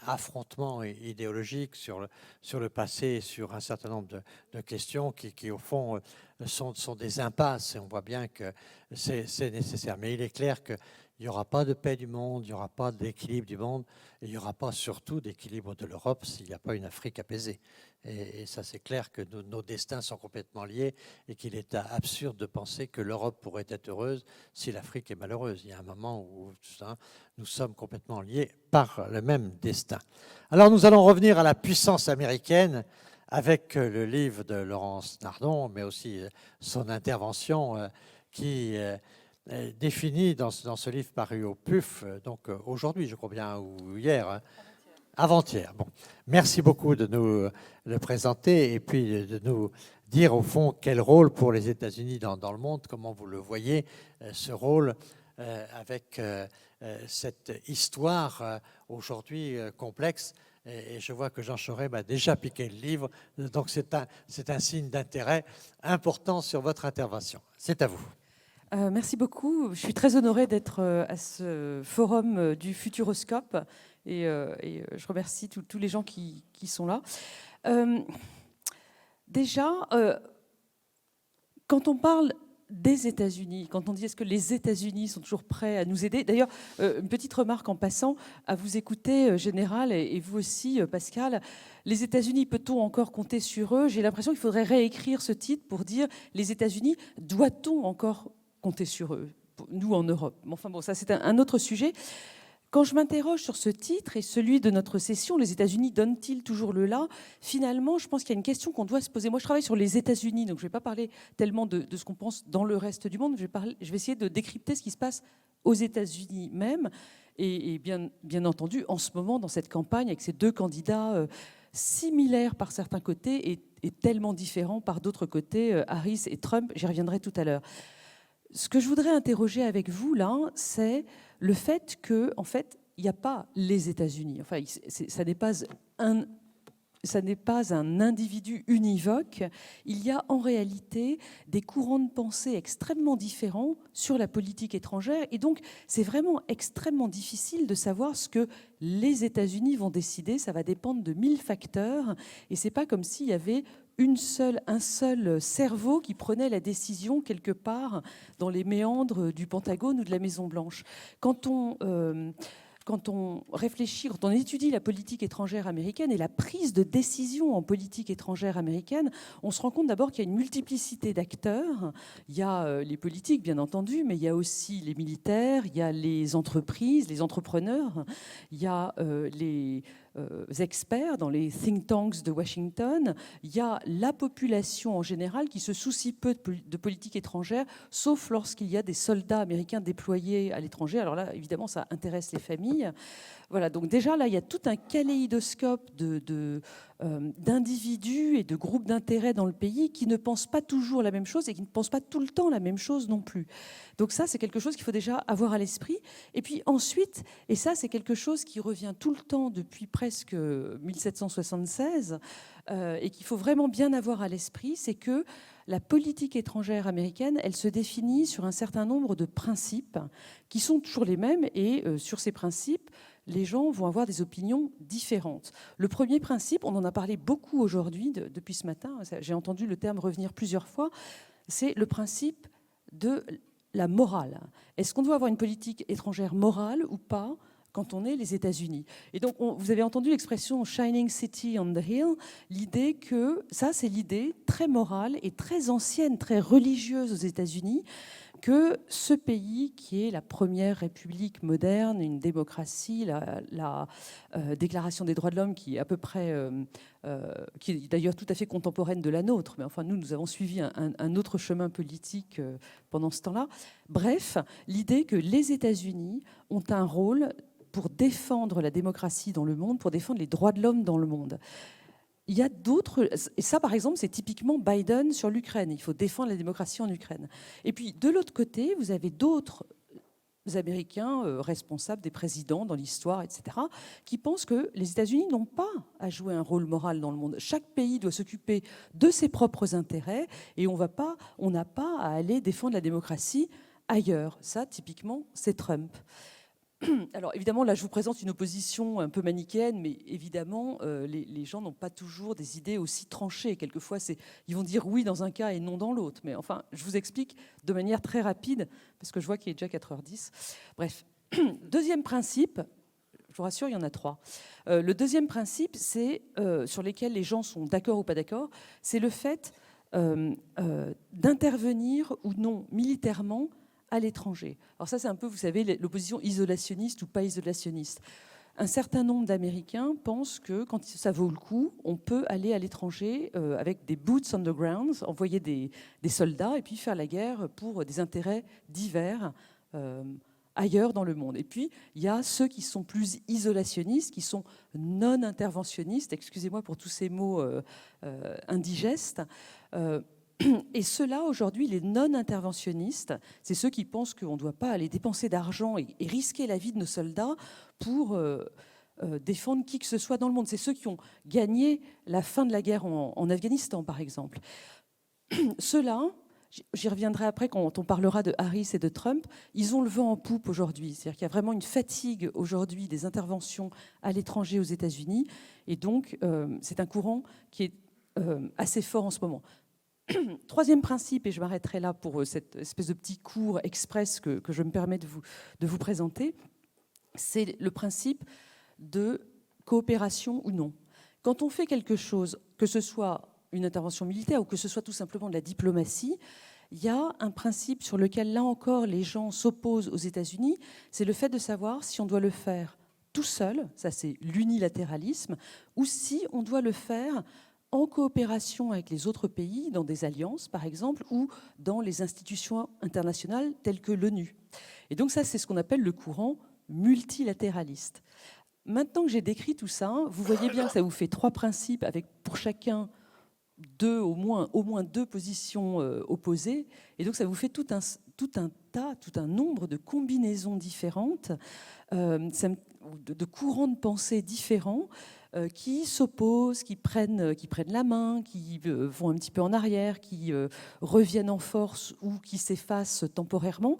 affrontement idéologique sur le passé, sur un certain nombre de questions qui au fond, sont des impasses. Et on voit bien que c'est nécessaire. Mais il est clair qu'il n'y aura pas de paix du monde, il n'y aura pas d'équilibre du monde, et il n'y aura pas surtout d'équilibre de l'Europe s'il n'y a pas une Afrique apaisée. Et ça, c'est clair que nos destins sont complètement liés et qu'il est absurde de penser que l'Europe pourrait être heureuse si l'Afrique est malheureuse. Il y a un moment où nous sommes complètement liés par le même destin. Alors, nous allons revenir à la puissance américaine avec le livre de Laurence Nardon, mais aussi son intervention qui définit dans ce livre paru au PUF, donc aujourd'hui, je crois bien, ou hier, hein, avant-hier. Bon, merci beaucoup de nous le présenter et puis de nous dire au fond quel rôle pour les États-Unis dans le monde, comment vous le voyez, ce rôle avec cette histoire aujourd'hui complexe. Et je vois que Jean Charest m'a déjà piqué le livre, donc c'est un signe d'intérêt important sur votre intervention. C'est à vous. Merci beaucoup. Je suis très honorée d'être à ce forum du Futuroscope et je remercie tous les gens qui sont là. Déjà, quand on parle des États-Unis, quand on dit est-ce que les États-Unis sont toujours prêts à nous aider. D'ailleurs, une petite remarque en passant, à vous écouter, Général, et vous aussi, Pascal, les États-Unis, peut-on encore compter sur eux? J'ai l'impression qu'il faudrait réécrire ce titre pour dire les États-Unis, doit-on encore compter sur eux, nous en Europe. Enfin bon, ça c'est un autre sujet. Quand je m'interroge sur ce titre et celui de notre session, les États-Unis donnent-ils toujours le là? Finalement, je pense qu'il y a une question qu'on doit se poser. Moi, je travaille sur les États-Unis, donc je ne vais pas parler tellement de ce qu'on pense dans le reste du monde. Je vais essayer de décrypter ce qui se passe aux États-Unis même. Et bien entendu, en ce moment, dans cette campagne, avec ces deux candidats similaires par certains côtés et tellement différents par d'autres côtés, Harris et Trump, j'y reviendrai tout à l'heure. Ce que je voudrais interroger avec vous, là, c'est le fait que, en fait, il n'y a pas les États-Unis. Enfin, ça n'est pas un individu univoque. Il y a en réalité des courants de pensée extrêmement différents sur la politique étrangère. Et donc, c'est vraiment extrêmement difficile de savoir ce que les États-Unis vont décider. Ça va dépendre de 1000 facteurs. Et ce n'est pas comme s'il y avait un seul cerveau qui prenait la décision quelque part dans les méandres du Pentagone ou de la Maison-Blanche. Quand on réfléchit, quand on étudie la politique étrangère américaine et la prise de décision en politique étrangère américaine, on se rend compte d'abord qu'il y a une multiplicité d'acteurs. Il y a les politiques, bien entendu, mais il y a aussi les militaires, il y a les entreprises, les entrepreneurs, il y a les experts dans les think tanks de Washington, il y a la population en général qui se soucie peu de politique étrangère, sauf lorsqu'il y a des soldats américains déployés à l'étranger. Alors là, évidemment, ça intéresse les familles. Voilà, donc déjà, là, il y a tout un kaléidoscope d'individus et de groupes d'intérêt dans le pays qui ne pensent pas toujours la même chose et qui ne pensent pas tout le temps la même chose non plus. Donc ça, c'est quelque chose qu'il faut déjà avoir à l'esprit. Et puis ensuite, et ça, c'est quelque chose qui revient tout le temps depuis presque 1776 et qu'il faut vraiment bien avoir à l'esprit, c'est que la politique étrangère américaine, elle se définit sur un certain nombre de principes qui sont toujours les mêmes et sur ces principes, les gens vont avoir des opinions différentes. Le premier principe, on en a parlé beaucoup aujourd'hui, depuis ce matin, j'ai entendu le terme revenir plusieurs fois, c'est le principe de la morale. Est-ce qu'on doit avoir une politique étrangère morale ou pas quand on est les États-Unis? Et donc, vous avez entendu l'expression « Shining City on the Hill », l'idée que, ça c'est l'idée très morale et très ancienne, très religieuse aux États-Unis, que ce pays, qui est la première république moderne, une démocratie, la déclaration des droits de l'homme, qui est à peu près, qui est d'ailleurs tout à fait contemporaine de la nôtre, mais enfin nous avons suivi un autre chemin politique pendant ce temps-là. Bref, l'idée que les États-Unis ont un rôle pour défendre la démocratie dans le monde, pour défendre les droits de l'homme dans le monde. Il y a d'autres, et ça par exemple c'est typiquement Biden sur l'Ukraine, il faut défendre la démocratie en Ukraine. Et puis de l'autre côté, vous avez d'autres Américains responsables des présidents dans l'histoire, etc., qui pensent que les États-Unis n'ont pas à jouer un rôle moral dans le monde. Chaque pays doit s'occuper de ses propres intérêts et on n'a pas à aller défendre la démocratie ailleurs. Ça, typiquement, c'est Trump. Alors évidemment, là je vous présente une opposition un peu manichéenne, mais évidemment, les gens n'ont pas toujours des idées aussi tranchées. Quelquefois, ils vont dire oui dans un cas et non dans l'autre. Mais enfin, je vous explique de manière très rapide, parce que je vois qu'il est déjà 4h10. Bref, deuxième principe, je vous rassure, il y en a 3. Le deuxième principe, c'est sur lesquels les gens sont d'accord ou pas d'accord, c'est le fait d'intervenir ou non militairement à l'étranger. Alors ça, c'est un peu, vous savez, l'opposition isolationniste ou pas isolationniste. Un certain nombre d'Américains pensent que quand ça vaut le coup, on peut aller à l'étranger avec des boots on the ground, envoyer des soldats et puis faire la guerre pour des intérêts divers ailleurs dans le monde. Et puis, il y a ceux qui sont plus isolationnistes, qui sont non-interventionnistes, excusez-moi pour tous ces mots indigestes, et ceux-là, aujourd'hui, les non-interventionnistes, c'est ceux qui pensent qu'on ne doit pas aller dépenser d'argent et risquer la vie de nos soldats pour défendre qui que ce soit dans le monde. C'est ceux qui ont gagné la fin de la guerre en Afghanistan, par exemple. Ceux-là, j'y reviendrai après quand on parlera de Harris et de Trump, ils ont le vent en poupe aujourd'hui. C'est-à-dire qu'il y a vraiment une fatigue aujourd'hui des interventions à l'étranger aux États-Unis. Et donc, c'est un courant qui est assez fort en ce moment. Troisième principe, et je m'arrêterai là pour cette espèce de petit cours express que je me permets de vous présenter, c'est le principe de coopération ou non. Quand on fait quelque chose, que ce soit une intervention militaire ou que ce soit tout simplement de la diplomatie, il y a un principe sur lequel, là encore, les gens s'opposent aux États-Unis, c'est le fait de savoir si on doit le faire tout seul, ça c'est l'unilatéralisme, ou si on doit le faire en coopération avec les autres pays, dans des alliances par exemple, ou dans les institutions internationales telles que l'ONU. Et donc ça, c'est ce qu'on appelle le courant multilatéraliste. Maintenant que j'ai décrit tout ça, vous voyez bien que ça vous fait 3 principes avec pour chacun au moins deux positions opposées. Et donc ça vous fait tout un nombre de combinaisons différentes, de courants de pensée différents qui s'opposent, qui prennent la main, qui vont un petit peu en arrière, qui reviennent en force ou qui s'effacent temporairement.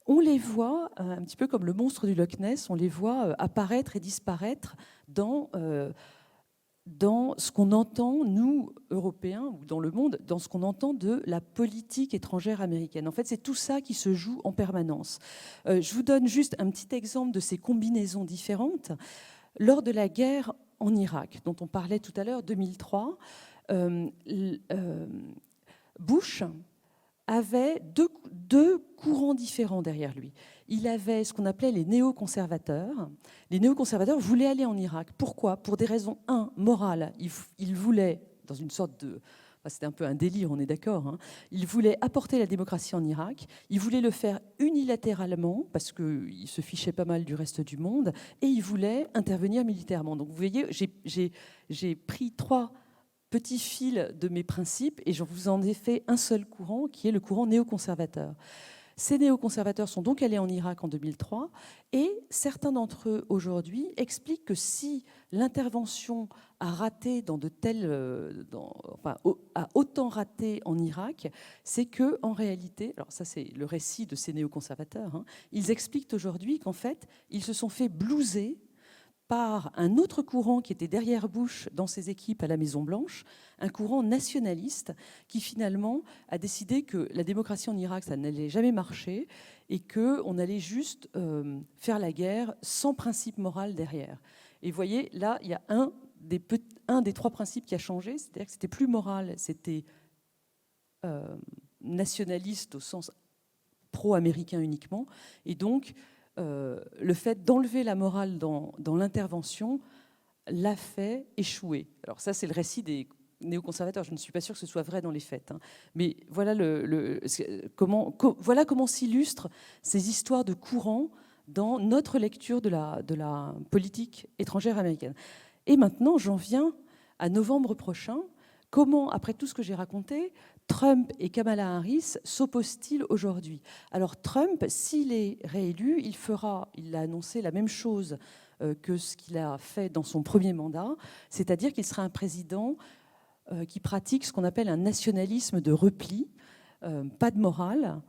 On les voit un petit peu comme le monstre du Loch Ness, on les voit apparaître et disparaître dans ce qu'on entend, nous, Européens, ou dans le monde, dans ce qu'on entend de la politique étrangère américaine. En fait, c'est tout ça qui se joue en permanence. Je vous donne juste un petit exemple de ces combinaisons différentes. Lors de la guerre en Irak, dont on parlait tout à l'heure, 2003, Bush avait deux courants différents derrière lui. Il avait ce qu'on appelait les néoconservateurs. Les néoconservateurs voulaient aller en Irak. Pourquoi ? Pour des raisons, morales. Ils voulaient, dans une sorte de... C'était un peu un délire, on est d'accord. Hein. Ils voulaient apporter la démocratie en Irak. Ils voulaient le faire unilatéralement, parce qu'ils se fichaient pas mal du reste du monde, et ils voulaient intervenir militairement. Donc vous voyez, j'ai pris 3 petits fils de mes principes, et je vous en ai fait un seul courant, qui est le courant néoconservateur. Ces néoconservateurs sont donc allés en Irak en 2003, et certains d'entre eux, aujourd'hui, expliquent que si l'intervention a raté a autant raté en Irak, c'est que, en réalité, alors ça c'est le récit de ces néoconservateurs, hein, ils expliquent aujourd'hui qu'en fait, ils se sont fait blouser par un autre courant qui était derrière Bush dans ses équipes à la Maison-Blanche, un courant nationaliste qui finalement a décidé que la démocratie en Irak, ça n'allait jamais marcher et qu'on allait juste faire la guerre sans principe moral derrière. Et vous voyez, là, il y a un des 3 principes qui a changé, c'est-à-dire que c'était plus moral, c'était nationaliste au sens pro-américain uniquement, et donc le fait d'enlever la morale dans l'intervention l'a fait échouer. Alors ça, c'est le récit des néoconservateurs. Je ne suis pas sûre que ce soit vrai dans les faits. Hein. Mais voilà, voilà comment s'illustrent ces histoires de courants dans notre lecture de la politique étrangère américaine. Et maintenant, j'en viens à novembre prochain. Comment, après tout ce que j'ai raconté, Trump et Kamala Harris s'opposent-ils aujourd'hui ? Alors Trump, s'il est réélu, il a annoncé la même chose que ce qu'il a fait dans son premier mandat, c'est-à-dire qu'il sera un président qui pratique ce qu'on appelle un nationalisme de repli, pas de morale,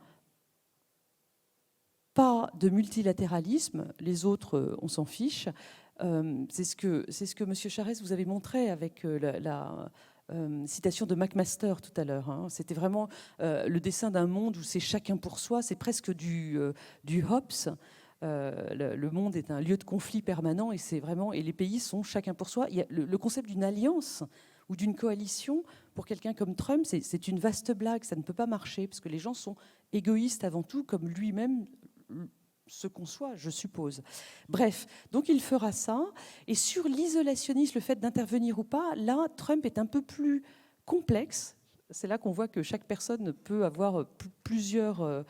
pas de multilatéralisme, les autres, on s'en fiche. C'est ce que M. Charest vous avez montré avec la citation de McMaster tout à l'heure. Hein. C'était vraiment le dessin d'un monde où c'est chacun pour soi, c'est presque du Hobbes. Le monde est un lieu de conflit permanent et les pays sont chacun pour soi. Il y a le concept d'une alliance ou d'une coalition, pour quelqu'un comme Trump, c'est une vaste blague, ça ne peut pas marcher, parce que les gens sont égoïstes avant tout, comme lui-même se conçoit, je suppose. Bref, donc il fera ça. Et sur l'isolationnisme, le fait d'intervenir ou pas, là, Trump est un peu plus complexe. C'est là qu'on voit que chaque personne peut avoir plusieurs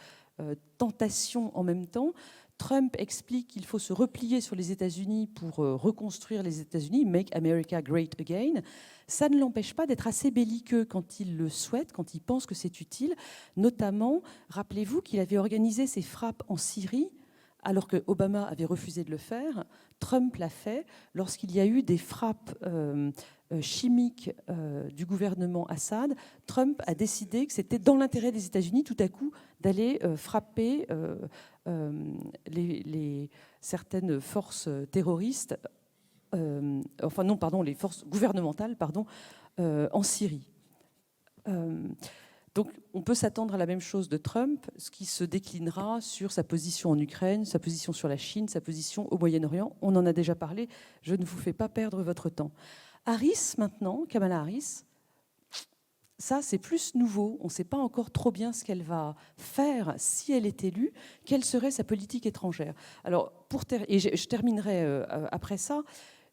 tentations en même temps. Trump explique qu'il faut se replier sur les États-Unis pour reconstruire les États-Unis, « Make America Great Again ». Ça ne l'empêche pas d'être assez belliqueux quand il le souhaite, quand il pense que c'est utile. Notamment, rappelez-vous qu'il avait organisé ses frappes en Syrie, alors que Obama avait refusé de le faire. Trump l'a fait lorsqu'il y a eu des frappes chimiques du gouvernement Assad. Trump a décidé que c'était dans l'intérêt des États-Unis, tout à coup, d'aller frapper certaines forces terroristes, les forces gouvernementales, en Syrie. Donc, on peut s'attendre à la même chose de Trump, ce qui se déclinera sur sa position en Ukraine, sa position sur la Chine, sa position au Moyen-Orient. On en a déjà parlé, je ne vous fais pas perdre votre temps. Harris, maintenant, Kamala Harris, ça, c'est plus nouveau. On ne sait pas encore trop bien ce qu'elle va faire si elle est élue. Quelle serait sa politique étrangère? Alors, je terminerai après ça.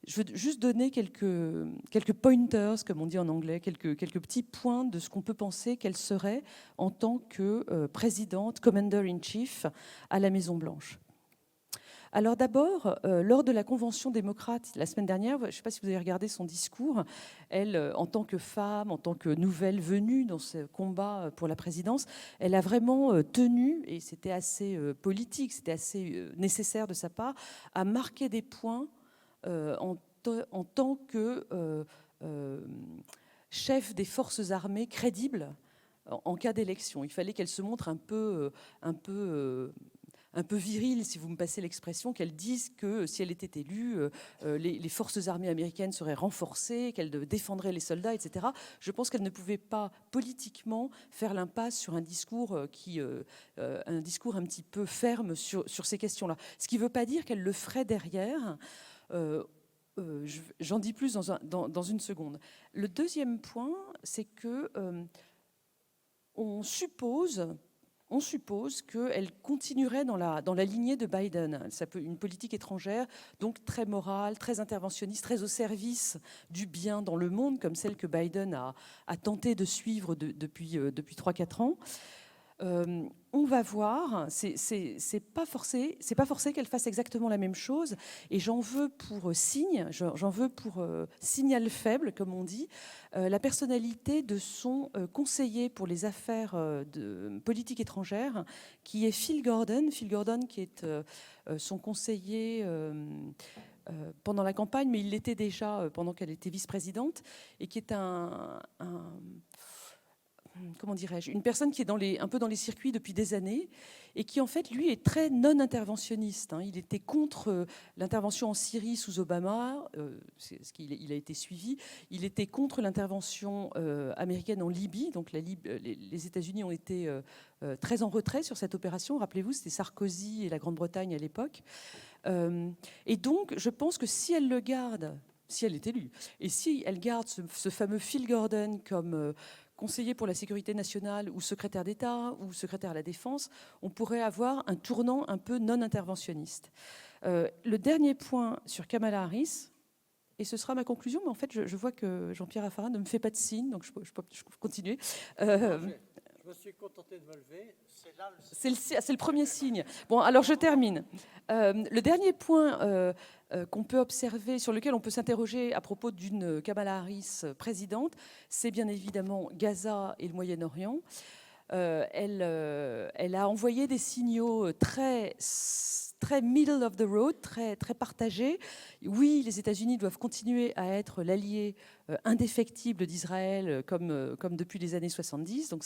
Je veux juste donner quelques pointers, comme on dit en anglais, quelques petits points de ce qu'on peut penser qu'elle serait en tant que présidente, commander-in-chief à la Maison-Blanche. Alors d'abord, lors de la convention démocrate la semaine dernière, je ne sais pas si vous avez regardé son discours, elle, en tant que femme, en tant que nouvelle venue dans ce combat pour la présidence, elle a vraiment tenu, et c'était assez politique, c'était assez nécessaire de sa part, à marquer des points en tant que chef des forces armées crédible en cas d'élection. Il fallait qu'elle se montre un peu virile, si vous me passez l'expression, qu'elle dise que si elle était élue, les forces armées américaines seraient renforcées, qu'elle défendrait les soldats, etc. Je pense qu'elle ne pouvait pas politiquement faire l'impasse sur un discours un petit peu ferme sur ces questions-là. Ce qui ne veut pas dire qu'elle le ferait derrière. J'en dis plus dans une seconde. Le deuxième point, c'est que on suppose qu'elle continuerait dans la lignée de Biden. Ça peut une politique étrangère, donc très morale, très interventionniste, très au service du bien dans le monde, comme celle que Biden a tenté de suivre depuis 3-4 ans. On va voir, c'est pas forcé qu'elle fasse exactement la même chose, et j'en veux pour signal faible, comme on dit, la personnalité de son conseiller pour les affaires de politique étrangère, qui est Phil Gordon. Phil Gordon, qui est son conseiller pendant la campagne, mais il l'était déjà pendant qu'elle était vice-présidente, et qui est comment dirais-je, une personne qui est un peu dans les circuits depuis des années et qui, en fait, lui, est très non-interventionniste. Il était contre l'intervention en Syrie sous Obama, il a été suivi. Il était contre l'intervention américaine en Libye. Donc les États-Unis ont été très en retrait sur cette opération. Rappelez-vous, c'était Sarkozy et la Grande-Bretagne à l'époque. Et donc, je pense que si elle le garde, si elle est élue, et si elle garde ce fameux Phil Gordon comme conseiller pour la sécurité nationale ou secrétaire d'État ou secrétaire à la Défense, on pourrait avoir un tournant un peu non-interventionniste. Le dernier point sur Kamala Harris, et ce sera ma conclusion, mais en fait, je vois que Jean-Pierre Raffarin ne me fait pas de signe, donc je peux continuer. Je me suis contenté de me lever. C'est le premier signe. Bon, alors je termine. Le dernier point qu'on peut observer, sur lequel on peut s'interroger à propos d'une Kamala Harris présidente, c'est bien évidemment Gaza et le Moyen-Orient. Elle a envoyé des signaux très middle of the road, très partagés. Oui, les États-Unis doivent continuer à être l'allié indéfectible d'Israël comme depuis les années 70. Donc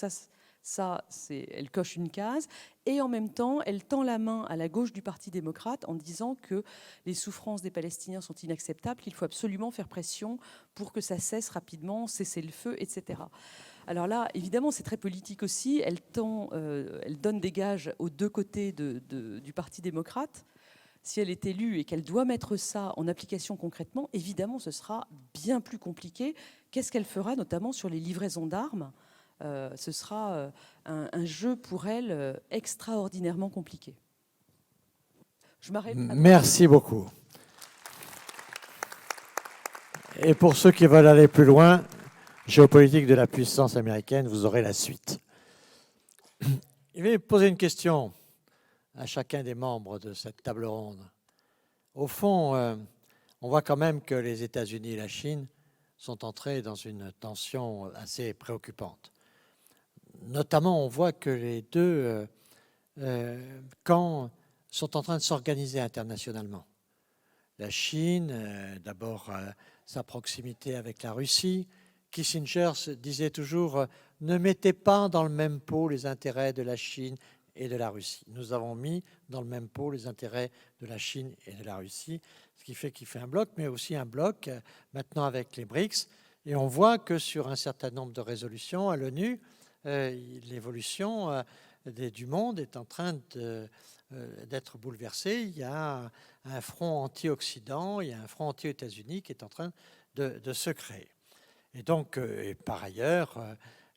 elle coche une case. Et en même temps, elle tend la main à la gauche du Parti démocrate en disant que les souffrances des Palestiniens sont inacceptables, qu'il faut absolument faire pression pour que ça cesse rapidement, cesser le feu, etc. Alors là, évidemment, c'est très politique aussi. Elle donne des gages aux deux côtés du Parti démocrate. Si elle est élue et qu'elle doit mettre ça en application concrètement, évidemment, ce sera bien plus compliqué. Qu'est-ce qu'elle fera, notamment sur les livraisons d'armes ? Ce sera un jeu pour elle extraordinairement compliqué. Je m'arrête. Merci beaucoup. Et pour ceux qui veulent aller plus loin, géopolitique de la puissance américaine, vous aurez la suite. Je vais poser une question à chacun des membres de cette table ronde. Au fond, on voit quand même que les États-Unis et la Chine sont entrés dans une tension assez préoccupante. Notamment, on voit que les deux camps sont en train de s'organiser internationalement. La Chine, d'abord sa proximité avec la Russie. Kissinger disait toujours « ne mettez pas dans le même pot les intérêts de la Chine et de la Russie ». Nous avons mis dans le même pot les intérêts de la Chine et de la Russie, ce qui fait qu'il fait un bloc, mais aussi un bloc maintenant avec les BRICS. Et on voit que sur un certain nombre de résolutions à l'ONU, l'évolution du monde est en train d'être bouleversée. Il y a un front anti-Occident, il y a un front anti-États-Unis qui est en train de se créer. Et donc, par ailleurs,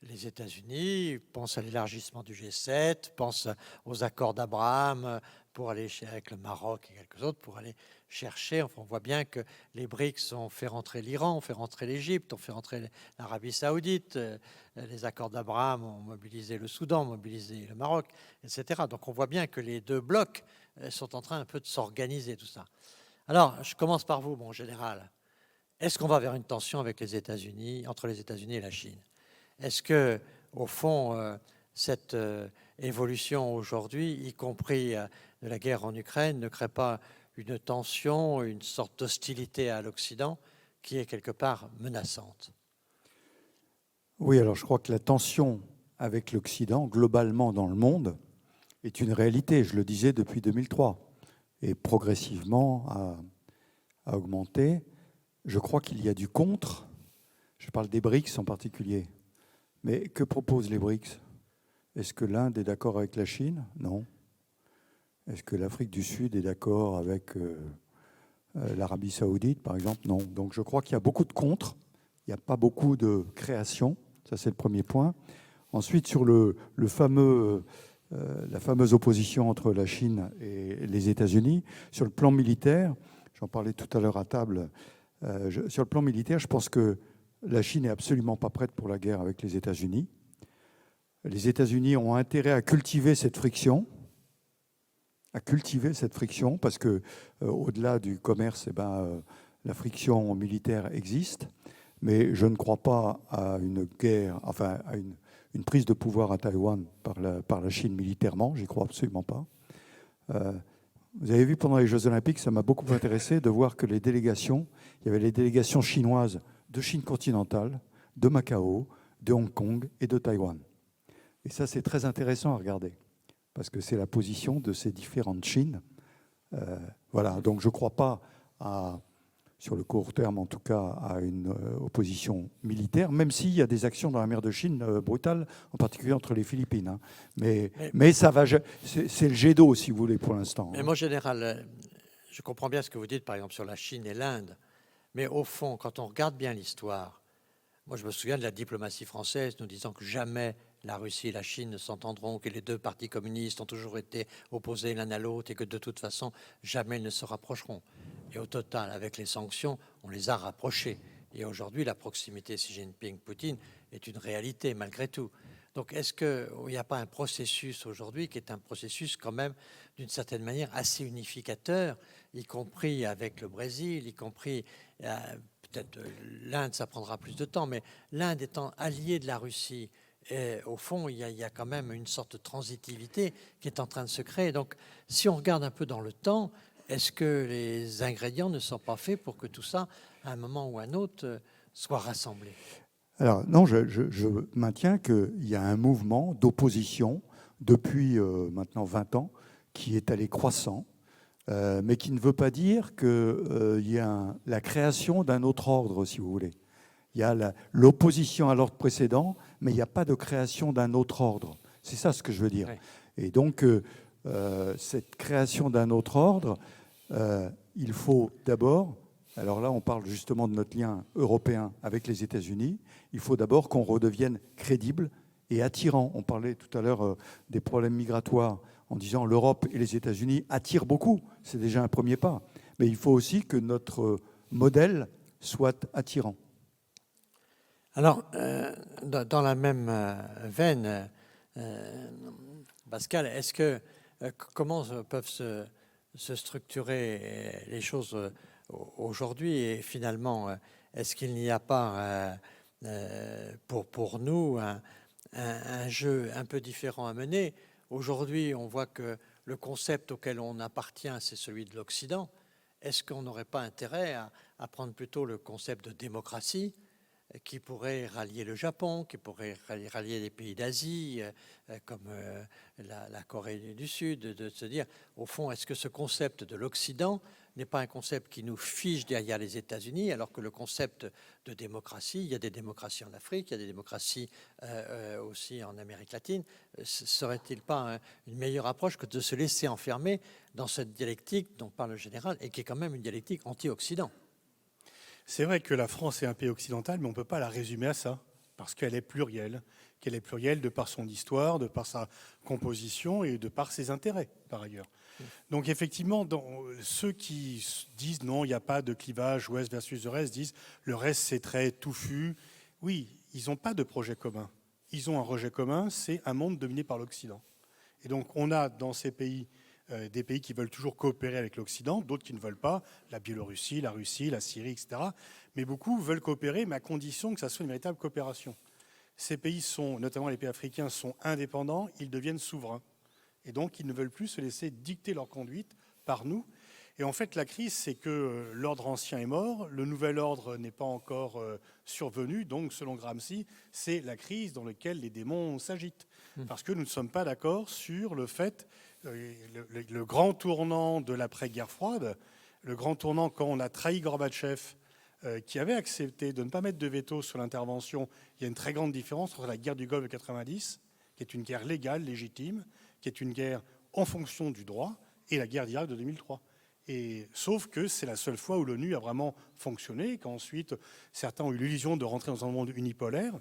les États-Unis pensent à l'élargissement du G7, pensent aux accords d'Abraham pour aller avec le Maroc et quelques autres, pour aller chercher. Enfin, on voit bien que les BRICS ont fait rentrer l'Iran, ont fait rentrer l'Égypte, ont fait rentrer l'Arabie Saoudite. Les accords d'Abraham ont mobilisé le Soudan, ont mobilisé le Maroc, etc. Donc on voit bien que les deux blocs sont en train un peu de s'organiser, tout ça. Alors, je commence par vous, mon général. Est-ce qu'on va vers une tension avec les États-Unis, entre les États-Unis et la Chine? Est-ce que, au fond, cette évolution aujourd'hui, y compris de la guerre en Ukraine, ne crée pas une tension, une sorte d'hostilité à l'Occident qui est quelque part menaçante? Oui, alors je crois que la tension avec l'Occident, globalement dans le monde, est une réalité, je le disais depuis 2003, et progressivement a augmenté. Je crois qu'il y a du contre, je parle des BRICS en particulier. Mais que proposent les BRICS? Est-ce que l'Inde est d'accord avec la Chine? Non. Est-ce que l'Afrique du Sud est d'accord avec l'Arabie Saoudite, par exemple? Non. Donc je crois qu'il y a beaucoup de contre, il n'y a pas beaucoup de création, ça c'est le premier point. Ensuite, sur la fameuse opposition entre la Chine et les États-Unis, sur le plan militaire, j'en parlais tout à l'heure à table, sur le plan militaire, je pense que la Chine n'est absolument pas prête pour la guerre avec les États-Unis. Les États-Unis ont intérêt à cultiver cette friction, parce que au-delà du commerce, la friction militaire existe. Mais je ne crois pas à une guerre, enfin à une prise de pouvoir à Taïwan par la Chine militairement. J'y crois absolument pas. Vous avez vu pendant les Jeux Olympiques, ça m'a beaucoup intéressé de voir que il y avait les délégations chinoises de Chine continentale, de Macao, de Hong Kong et de Taïwan. Et ça, c'est très intéressant à regarder, parce que c'est la position de ces différentes Chines. Voilà, donc je ne crois pas, sur le court terme en tout cas, à une opposition militaire, même s'il y a des actions dans la mer de Chine brutales, en particulier entre les Philippines. Hein. Mais ça va, c'est le jet d'eau, si vous voulez, pour l'instant. Mais moi, général, je comprends bien ce que vous dites, par exemple, sur la Chine et l'Inde. Mais au fond, quand on regarde bien l'histoire, moi je me souviens de la diplomatie française nous disant que jamais la Russie et la Chine ne s'entendront, que les deux partis communistes ont toujours été opposés l'un à l'autre et que de toute façon, jamais ils ne se rapprocheront. Et au total, avec les sanctions, on les a rapprochés. Et aujourd'hui, la proximité Xi Jinping-Poutine est une réalité malgré tout. Donc est-ce qu'il n'y a pas un processus aujourd'hui qui est un processus quand même d'une certaine manière assez unificateur, y compris avec le Brésil, y compris peut-être l'Inde, ça prendra plus de temps, mais l'Inde étant alliée de la Russie, et au fond, il y a quand même une sorte de transitivité qui est en train de se créer. Donc si on regarde un peu dans le temps, est-ce que les ingrédients ne sont pas faits pour que tout ça, à un moment ou à un autre, soit rassemblé? Alors non, je maintiens qu'il y a un mouvement d'opposition depuis maintenant 20 ans qui est allé croissant, mais qui ne veut pas dire qu'il y a la création d'un autre ordre, si vous voulez. Il y a l'opposition à l'ordre précédent, mais il n'y a pas de création d'un autre ordre. C'est ça ce que je veux dire. Oui. Et donc, cette création d'un autre ordre, il faut d'abord... Alors là, on parle justement de notre lien européen avec les États-Unis. Il faut d'abord qu'on redevienne crédible et attirant. On parlait tout à l'heure des problèmes migratoires en disant l'Europe et les États-Unis attirent beaucoup. C'est déjà un premier pas. Mais il faut aussi que notre modèle soit attirant. Alors, dans la même veine, Pascal, est-ce que comment peuvent se structurer les choses aujourd'hui, et finalement, est-ce qu'il n'y a pas pour nous un jeu un peu différent à mener? Aujourd'hui, on voit que le concept auquel on appartient, c'est celui de l'Occident. Est-ce qu'on n'aurait pas intérêt à prendre plutôt le concept de démocratie qui pourrait rallier le Japon, qui pourrait rallier les pays d'Asie, comme la Corée du Sud, de se dire, au fond, est-ce que ce concept de l'Occident n'est pas un concept qui nous fige derrière les États-Unis, alors que le concept de démocratie, il y a des démocraties en Afrique, il y a des démocraties aussi en Amérique latine, serait-il pas une meilleure approche que de se laisser enfermer dans cette dialectique dont parle le général, et qui est quand même une dialectique anti-Occident? C'est vrai que la France est un pays occidental, mais on ne peut pas la résumer à ça. parce qu'elle est plurielle de par son histoire, de par sa composition et de par ses intérêts, par ailleurs. Donc effectivement, ceux qui disent non, il n'y a pas de clivage ouest versus le reste, disent le reste c'est très touffu. Oui, ils n'ont pas de projet commun. Ils ont un rejet commun, c'est un monde dominé par l'Occident. Et donc on a dans ces pays des pays qui veulent toujours coopérer avec l'Occident, d'autres qui ne veulent pas, la Biélorussie, la Russie, la Syrie, etc. Mais beaucoup veulent coopérer, mais à condition que ça soit une véritable coopération. Ces pays sont, notamment les pays africains, sont indépendants, ils deviennent souverains. Et donc, ils ne veulent plus se laisser dicter leur conduite par nous. Et en fait, la crise, c'est que l'ordre ancien est mort, le nouvel ordre n'est pas encore survenu. Donc, selon Gramsci, c'est la crise dans laquelle les démons s'agitent. Parce que nous ne sommes pas d'accord sur le fait, le grand tournant de l'après-guerre froide, le grand tournant quand on a trahi Gorbatchev, qui avait accepté de ne pas mettre de veto sur l'intervention. Il y a une très grande différence entre la guerre du Golfe de 90, qui est une guerre légale, légitime, qui est une guerre en fonction du droit, et la guerre d'Irak de 2003. Et, sauf que c'est la seule fois où l'ONU a vraiment fonctionné, qu'ensuite certains ont eu l'illusion de rentrer dans un monde unipolaire.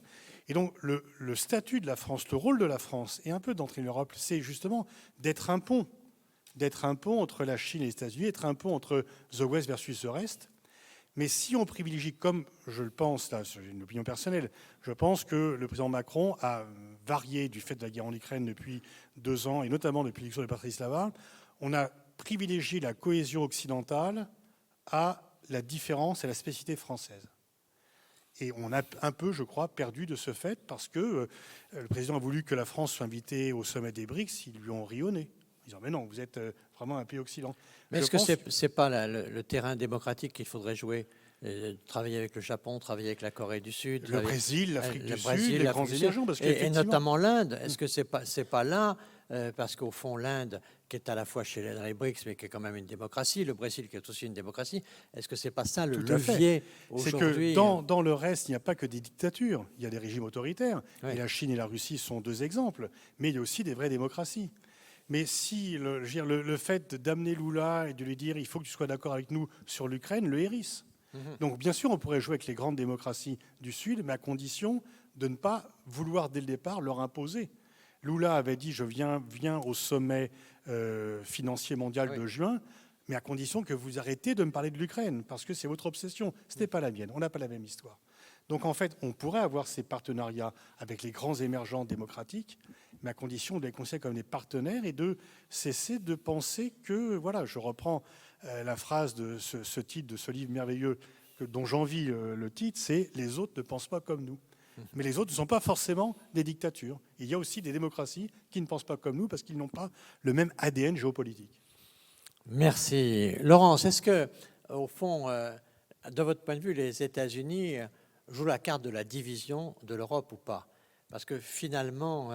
Et donc le statut de la France, le rôle de la France, et un peu d'entrer en Europe, c'est justement d'être un pont entre la Chine et les États-Unis, être un pont entre the West versus the Rest. Mais si on privilégie, comme je le pense, là, c'est une opinion personnelle, je pense que le président Macron a varié du fait de la guerre en Ukraine depuis 2 ans, et notamment depuis l'élection de Patrice Laval. On a privilégié la cohésion occidentale à la différence et la spécificité française. Et on a un peu, je crois, perdu de ce fait parce que le président a voulu que la France soit invitée au sommet des BRICS, ils lui ont ri au nez. En disant, mais non, vous êtes vraiment un pays occident. Mais est-ce que c'est pas le terrain démocratique qu'il faudrait jouer, travailler avec le Japon, travailler avec la Corée du Sud, le Brésil, l'Afrique du Sud, les l'Afrique grands du Sud, émergents, parce et notamment l'Inde. Est-ce que c'est pas là, parce qu'au fond l'Inde, qui est à la fois dans les BRICS, mais qui est quand même une démocratie, le Brésil qui est aussi une démocratie, est-ce que c'est pas ça le levier aujourd'hui? C'est que dans le reste, il n'y a pas que des dictatures, il y a des régimes autoritaires, oui. Et la Chine et la Russie sont 2 exemples, mais il y a aussi des vraies démocraties. Mais si le fait d'amener Lula et de lui dire il faut que tu sois d'accord avec nous sur l'Ukraine, le hérisse. Donc bien sûr, on pourrait jouer avec les grandes démocraties du Sud, mais à condition de ne pas vouloir dès le départ leur imposer. Lula avait dit je viens au sommet financier mondial de juin, mais à condition que vous arrêtez de me parler de l'Ukraine, parce que c'est votre obsession. Ce n'était pas la mienne, on n'a pas la même histoire. Donc en fait, on pourrait avoir ces partenariats avec les grands émergents démocratiques, mais à condition de les considérer comme des partenaires et de cesser de penser que, voilà, je reprends la phrase de ce titre de ce livre merveilleux dont j'envie le titre, c'est « Les autres ne pensent pas comme nous ». Mais les autres ne sont pas forcément des dictatures. Il y a aussi des démocraties qui ne pensent pas comme nous parce qu'ils n'ont pas le même ADN géopolitique. Merci. Laurence, est-ce que, au fond, de votre point de vue, les États-Unis jouent la carte de la division de l'Europe ou pas? Parce que finalement,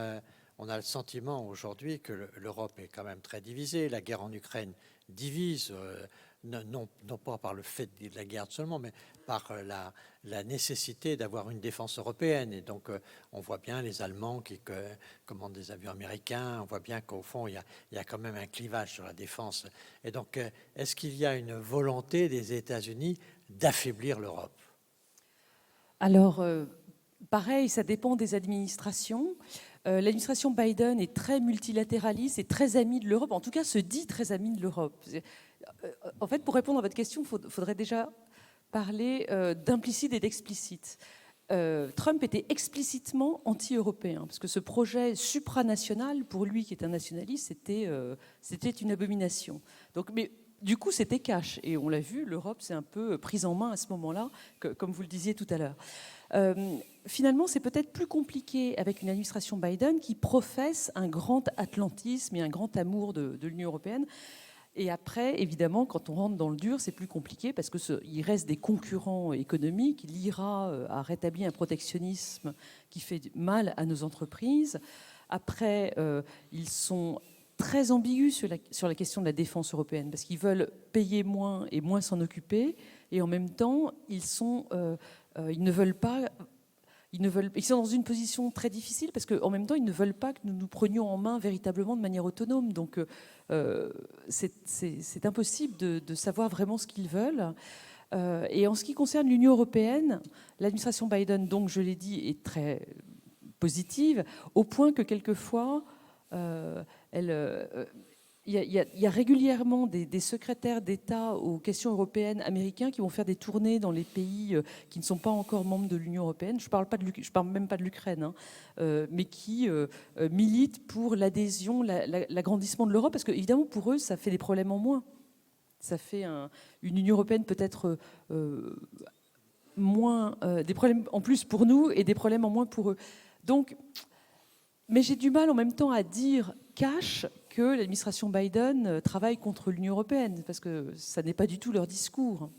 on a le sentiment aujourd'hui que l'Europe est quand même très divisée. La guerre en Ukraine divise, non pas par le fait de la guerre seulement, mais par la nécessité d'avoir une défense européenne. Et donc, on voit bien les Allemands qui commandent des avions américains. On voit bien qu'au fond, il y a quand même un clivage sur la défense. Et donc, est-ce qu'il y a une volonté des États-Unis d'affaiblir l'Europe? Alors, pareil, ça dépend des administrations. L'administration Biden est très multilatéraliste et très amie de l'Europe, en tout cas se dit très amie de l'Europe. En fait, pour répondre à votre question, il faudrait déjà parler d'implicite et d'explicite. Trump était explicitement anti-européen, parce que ce projet supranational, pour lui qui est un nationaliste, c'était une abomination. Donc, mais du coup, c'était cash, et on l'a vu, l'Europe s'est un peu prise en main à ce moment-là, comme vous le disiez tout à l'heure. Finalement, c'est peut-être plus compliqué avec une administration Biden qui professe un grand atlantisme et un grand amour de l'Union européenne. Et après, évidemment, quand on rentre dans le dur, c'est plus compliqué parce qu'il reste des concurrents économiques. L'IRA a rétabli un protectionnisme qui fait mal à nos entreprises. Après, ils sont très ambigus sur la question de la défense européenne parce qu'ils veulent payer moins et moins s'en occuper. Et en même temps, ils sont dans une position très difficile parce qu'en même temps, ils ne veulent pas que nous nous prenions en main véritablement de manière autonome. Donc, c'est impossible de savoir vraiment ce qu'ils veulent. Et en ce qui concerne l'Union européenne, l'administration Biden, donc je l'ai dit, est très positive, au point que quelquefois, il y a régulièrement des secrétaires d'État aux questions européennes américains qui vont faire des tournées dans les pays qui ne sont pas encore membres de l'Union européenne. Je ne parle même pas de l'Ukraine, hein, mais qui militent pour l'adhésion, l'agrandissement de l'Europe, parce que évidemment pour eux, ça fait des problèmes en moins. Ça fait une Union européenne peut-être moins des problèmes en plus pour nous et des problèmes en moins pour eux. Donc, mais j'ai du mal en même temps à dire cash que l'administration Biden travaille contre l'Union européenne, parce que ça n'est pas du tout leur discours.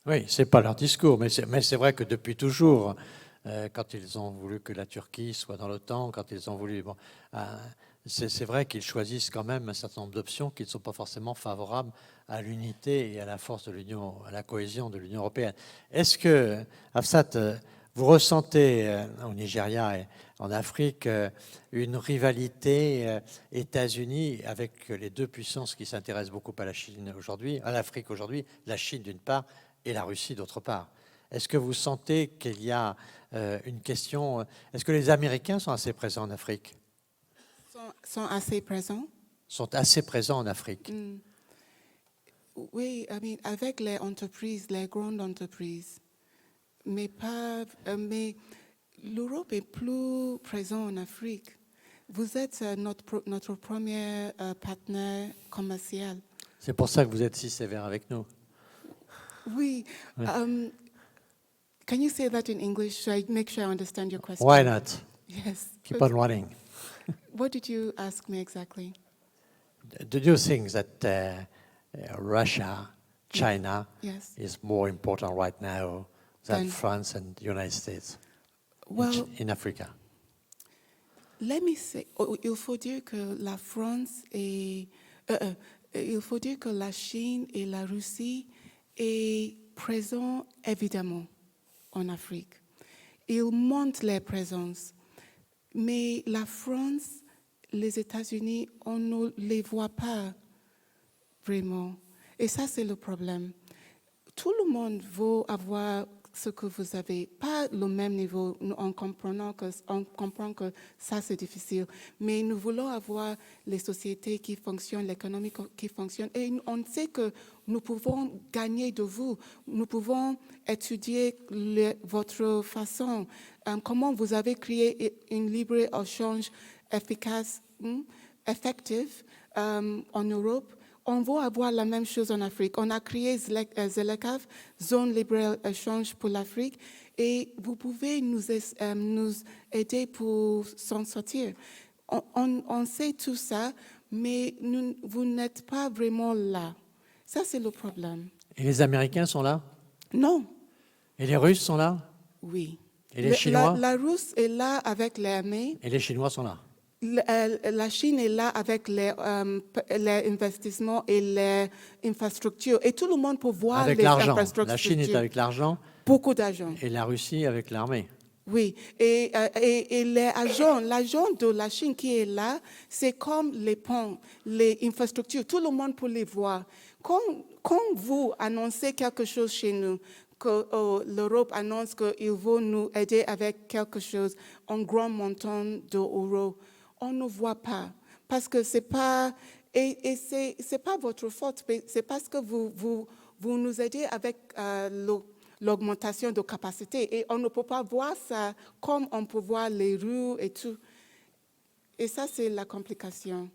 Oui, c'est pas leur discours, mais c'est vrai que depuis toujours, quand ils ont voulu que la Turquie soit dans l'OTAN, quand ils ont voulu... Bon, c'est vrai qu'ils choisissent quand même un certain nombre d'options qui ne sont pas forcément favorables à l'unité et à la force de l'Union, à la cohésion de l'Union européenne. Est-ce que, Hafsat, vous ressentez au Nigeria et en Afrique une rivalité États-Unis avec les deux puissances qui s'intéressent beaucoup à la Chine aujourd'hui, à l'Afrique aujourd'hui, la Chine d'une part et la Russie d'autre part? Est-ce que vous sentez qu'il y a une question? Est-ce que les Américains sont assez présents en Afrique? Sont assez présents? Sont assez présents en Afrique. Oui, avec les entreprises, les grandes entreprises, mais l'Europe est plus présente en Afrique. Vous êtes notre premier partenaire commercial. C'est pour ça que vous êtes si sévère avec nous. Oui. Can you say that in English? So I make sure I understand your question. Why not? Yes. Keep on running. What did you ask me exactly? Do you think that Russia, China, Yes. is more important right now than Then- France and the United States Well, in Africa? let me say, il faut dire que la France et il faut dire que la Chine et la Russie est présent évidemment en Afrique. Ils montrent leur présence, mais la France, les États-Unis, on ne les voit pas vraiment. Et ça, c'est le problème. Tout le monde veut avoir ce que vous avez, pas le même niveau, on comprend que ça c'est difficile, mais nous voulons avoir les sociétés qui fonctionnent, l'économie qui fonctionne, et on sait que nous pouvons gagner de vous, nous pouvons étudier votre façon, comment vous avez créé une libre-échange efficace, effective en Europe. On veut avoir la même chose en Afrique. On a créé ZLECAf, Zone Libre-Échange pour l'Afrique, et vous pouvez nous aider pour s'en sortir. On sait tout ça, mais vous n'êtes pas vraiment là. Ça, c'est le problème. Et les Américains sont là? Non. Et les Russes sont là? Oui. Et les Chinois? La Russe est là avec l'armée. Et les Chinois sont là? La Chine est là avec les investissements et les infrastructures. Et tout le monde peut voir Avec les l'argent. infrastructures. La Chine est avec l'argent. Beaucoup d'argent. Et la Russie avec l'armée. Oui. Et l'argent de la Chine qui est là, c'est comme les ponts, les infrastructures. Tout le monde peut les voir. Quand vous annoncez quelque chose chez nous, que l'Europe annonce qu'il veut nous aider avec quelque chose, un grand montant d'euros, on ne voit pas, parce que c'est pas votre faute, c'est parce que vous nous aidez avec l'augmentation de capacité, et on ne peut pas voir ça comme on peut voir les rues et tout. Et ça, c'est la complication.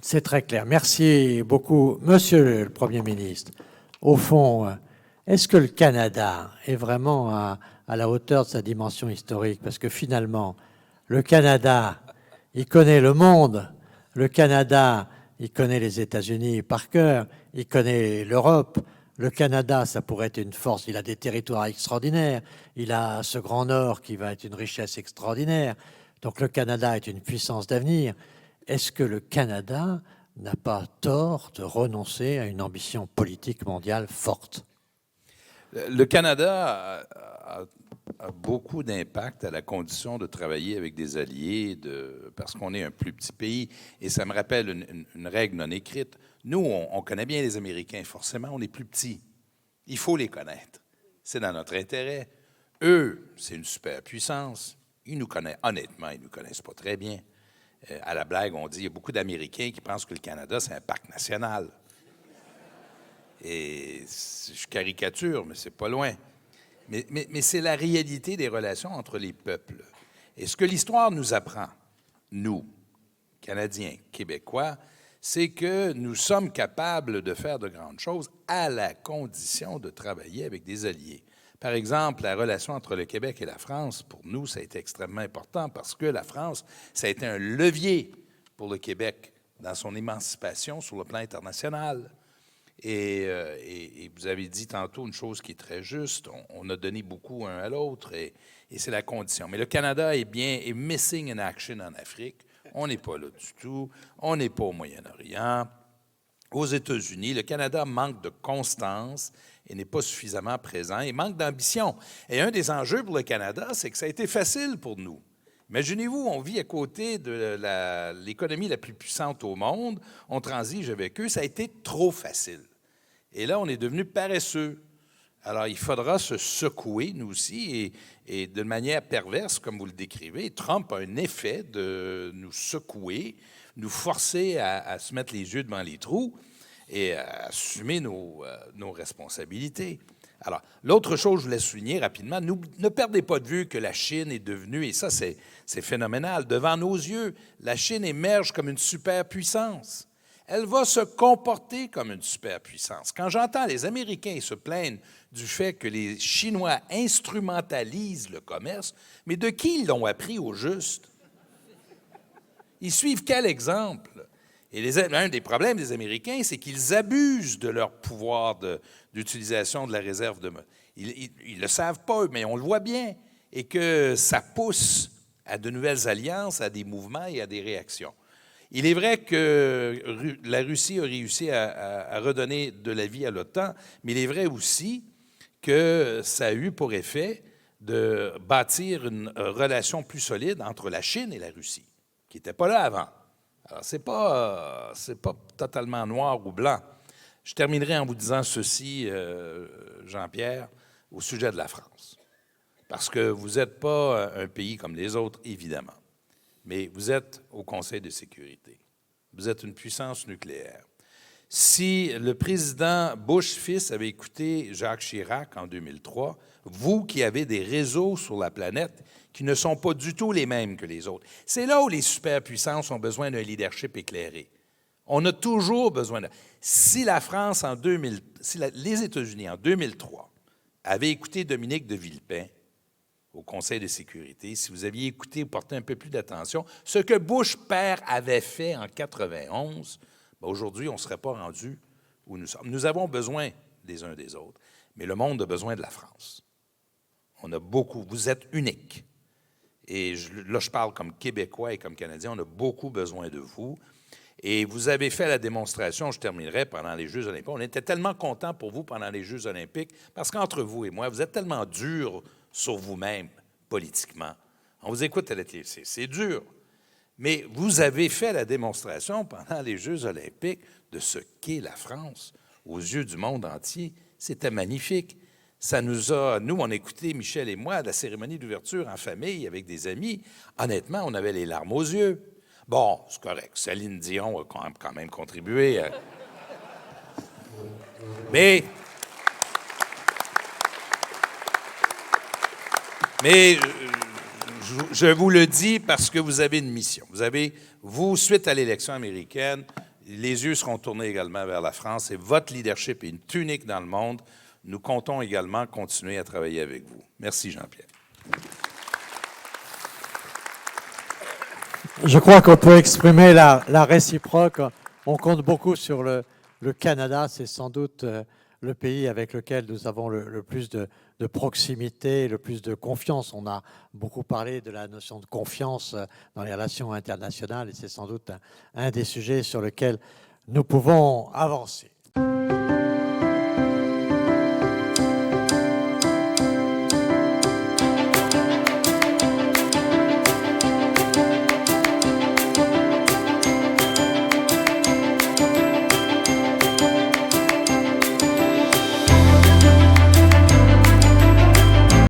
C'est très clair. Merci beaucoup, Monsieur le Premier ministre. Au fond, est-ce que le Canada est vraiment à la hauteur de sa dimension historique? Parce que finalement, le Canada, il connaît le monde. Le Canada, il connaît les États-Unis par cœur. Il connaît l'Europe. Le Canada, ça pourrait être une force. Il a des territoires extraordinaires. Il a ce Grand Nord qui va être une richesse extraordinaire. Donc le Canada est une puissance d'avenir. Est-ce que le Canada n'a pas tort de renoncer à une ambition politique mondiale forte? Le Canada a beaucoup d'impact à la condition de travailler avec des alliés, parce qu'on est un plus petit pays. Et ça me rappelle une règle non écrite. Nous, on connaît bien les Américains, forcément, on est plus petits. Il faut les connaître. C'est dans notre intérêt. Eux, c'est une superpuissance. Ils nous connaissent, honnêtement, ils ne nous connaissent pas très bien. À la blague, on dit qu'il y a beaucoup d'Américains qui pensent que le Canada, c'est un parc national. Et je caricature, mais c'est pas loin. Mais c'est la réalité des relations entre les peuples. Et ce que l'histoire nous apprend, nous, Canadiens, Québécois, c'est que nous sommes capables de faire de grandes choses à la condition de travailler avec des alliés. Par exemple, la relation entre le Québec et la France, pour nous, ça a été extrêmement important parce que la France, ça a été un levier pour le Québec dans son émancipation sur le plan international. Et vous avez dit tantôt une chose qui est très juste, on a donné beaucoup un à l'autre et c'est la condition. Mais le Canada est missing in action en Afrique. On n'est pas là du tout. On n'est pas au Moyen-Orient. Aux États-Unis, le Canada manque de constance et n'est pas suffisamment présent. Il manque d'ambition. Et un des enjeux pour le Canada, c'est que ça a été facile pour nous. Imaginez-vous, on vit à côté de l'économie la plus puissante au monde. On transige avec eux. Ça a été trop facile. Et là, on est devenu paresseux. Alors, il faudra se secouer, nous aussi, et de manière perverse, comme vous le décrivez. Trump a un effet de nous secouer, nous forcer à se mettre les yeux devant les trous et à assumer nos responsabilités. Alors, l'autre chose que je voulais souligner rapidement, ne perdez pas de vue que la Chine est devenue, et ça, c'est phénoménal, devant nos yeux, la Chine émerge comme une superpuissance. Elle va se comporter comme une superpuissance. Quand j'entends les Américains se plaindre du fait que les Chinois instrumentalisent le commerce, mais de qui ils l'ont appris au juste? Ils suivent quel exemple? Et un des problèmes des Américains, c'est qu'ils abusent de leur pouvoir d'utilisation de la réserve de... Ils ne le savent pas, mais on le voit bien, et que ça pousse à de nouvelles alliances, à des mouvements et à des réactions. Il est vrai que la Russie a réussi à redonner de la vie à l'OTAN, mais il est vrai aussi que ça a eu pour effet de bâtir une relation plus solide entre la Chine et la Russie, qui n'était pas là avant. Alors, c'est pas totalement noir ou blanc. Je terminerai en vous disant ceci, Jean-Pierre, au sujet de la France. Parce que vous n'êtes pas un pays comme les autres, évidemment. Mais vous êtes au Conseil de sécurité. Vous êtes une puissance nucléaire. Si le président Bush fils avait écouté Jacques Chirac en 2003, vous qui avez des réseaux sur la planète qui ne sont pas du tout les mêmes que les autres, c'est là où les superpuissances ont besoin d'un leadership éclairé. On a toujours besoin de... Si la France en 2000, les États-Unis en 2003 avaient écouté Dominique de Villepin au Conseil de sécurité, si vous aviez écouté ou porté un peu plus d'attention, ce que Bush père avait fait en 91, bien aujourd'hui, on ne serait pas rendu où nous sommes. Nous avons besoin des uns des autres, mais le monde a besoin de la France. On a beaucoup, vous êtes unique. Et là, je parle comme Québécois et comme Canadien, on a beaucoup besoin de vous. Et vous avez fait la démonstration, je terminerai, pendant les Jeux olympiques. On était tellement contents pour vous pendant les Jeux olympiques, parce qu'entre vous et moi, vous êtes tellement durs sur vous-même, politiquement. On vous écoute à la télé, c'est dur. Mais vous avez fait la démonstration pendant les Jeux olympiques de ce qu'est la France aux yeux du monde entier. C'était magnifique. Ça nous a, nous, on a écouté, Michel et moi, la cérémonie d'ouverture en famille avec des amis. Honnêtement, on avait les larmes aux yeux. Bon, c'est correct. Céline Dion a quand même contribué. Mais je vous le dis parce que vous avez une mission. Vous, suite à l'élection américaine, les yeux seront tournés également vers la France et votre leadership est une tunique dans le monde. Nous comptons également continuer à travailler avec vous. Merci, Jean-Pierre. Je crois qu'on peut exprimer la réciproque. On compte beaucoup sur le Canada. C'est sans doute le pays avec lequel nous avons le plus de proximité, le plus de confiance. On a beaucoup parlé de la notion de confiance dans les relations internationales et c'est sans doute un des sujets sur lesquels nous pouvons avancer.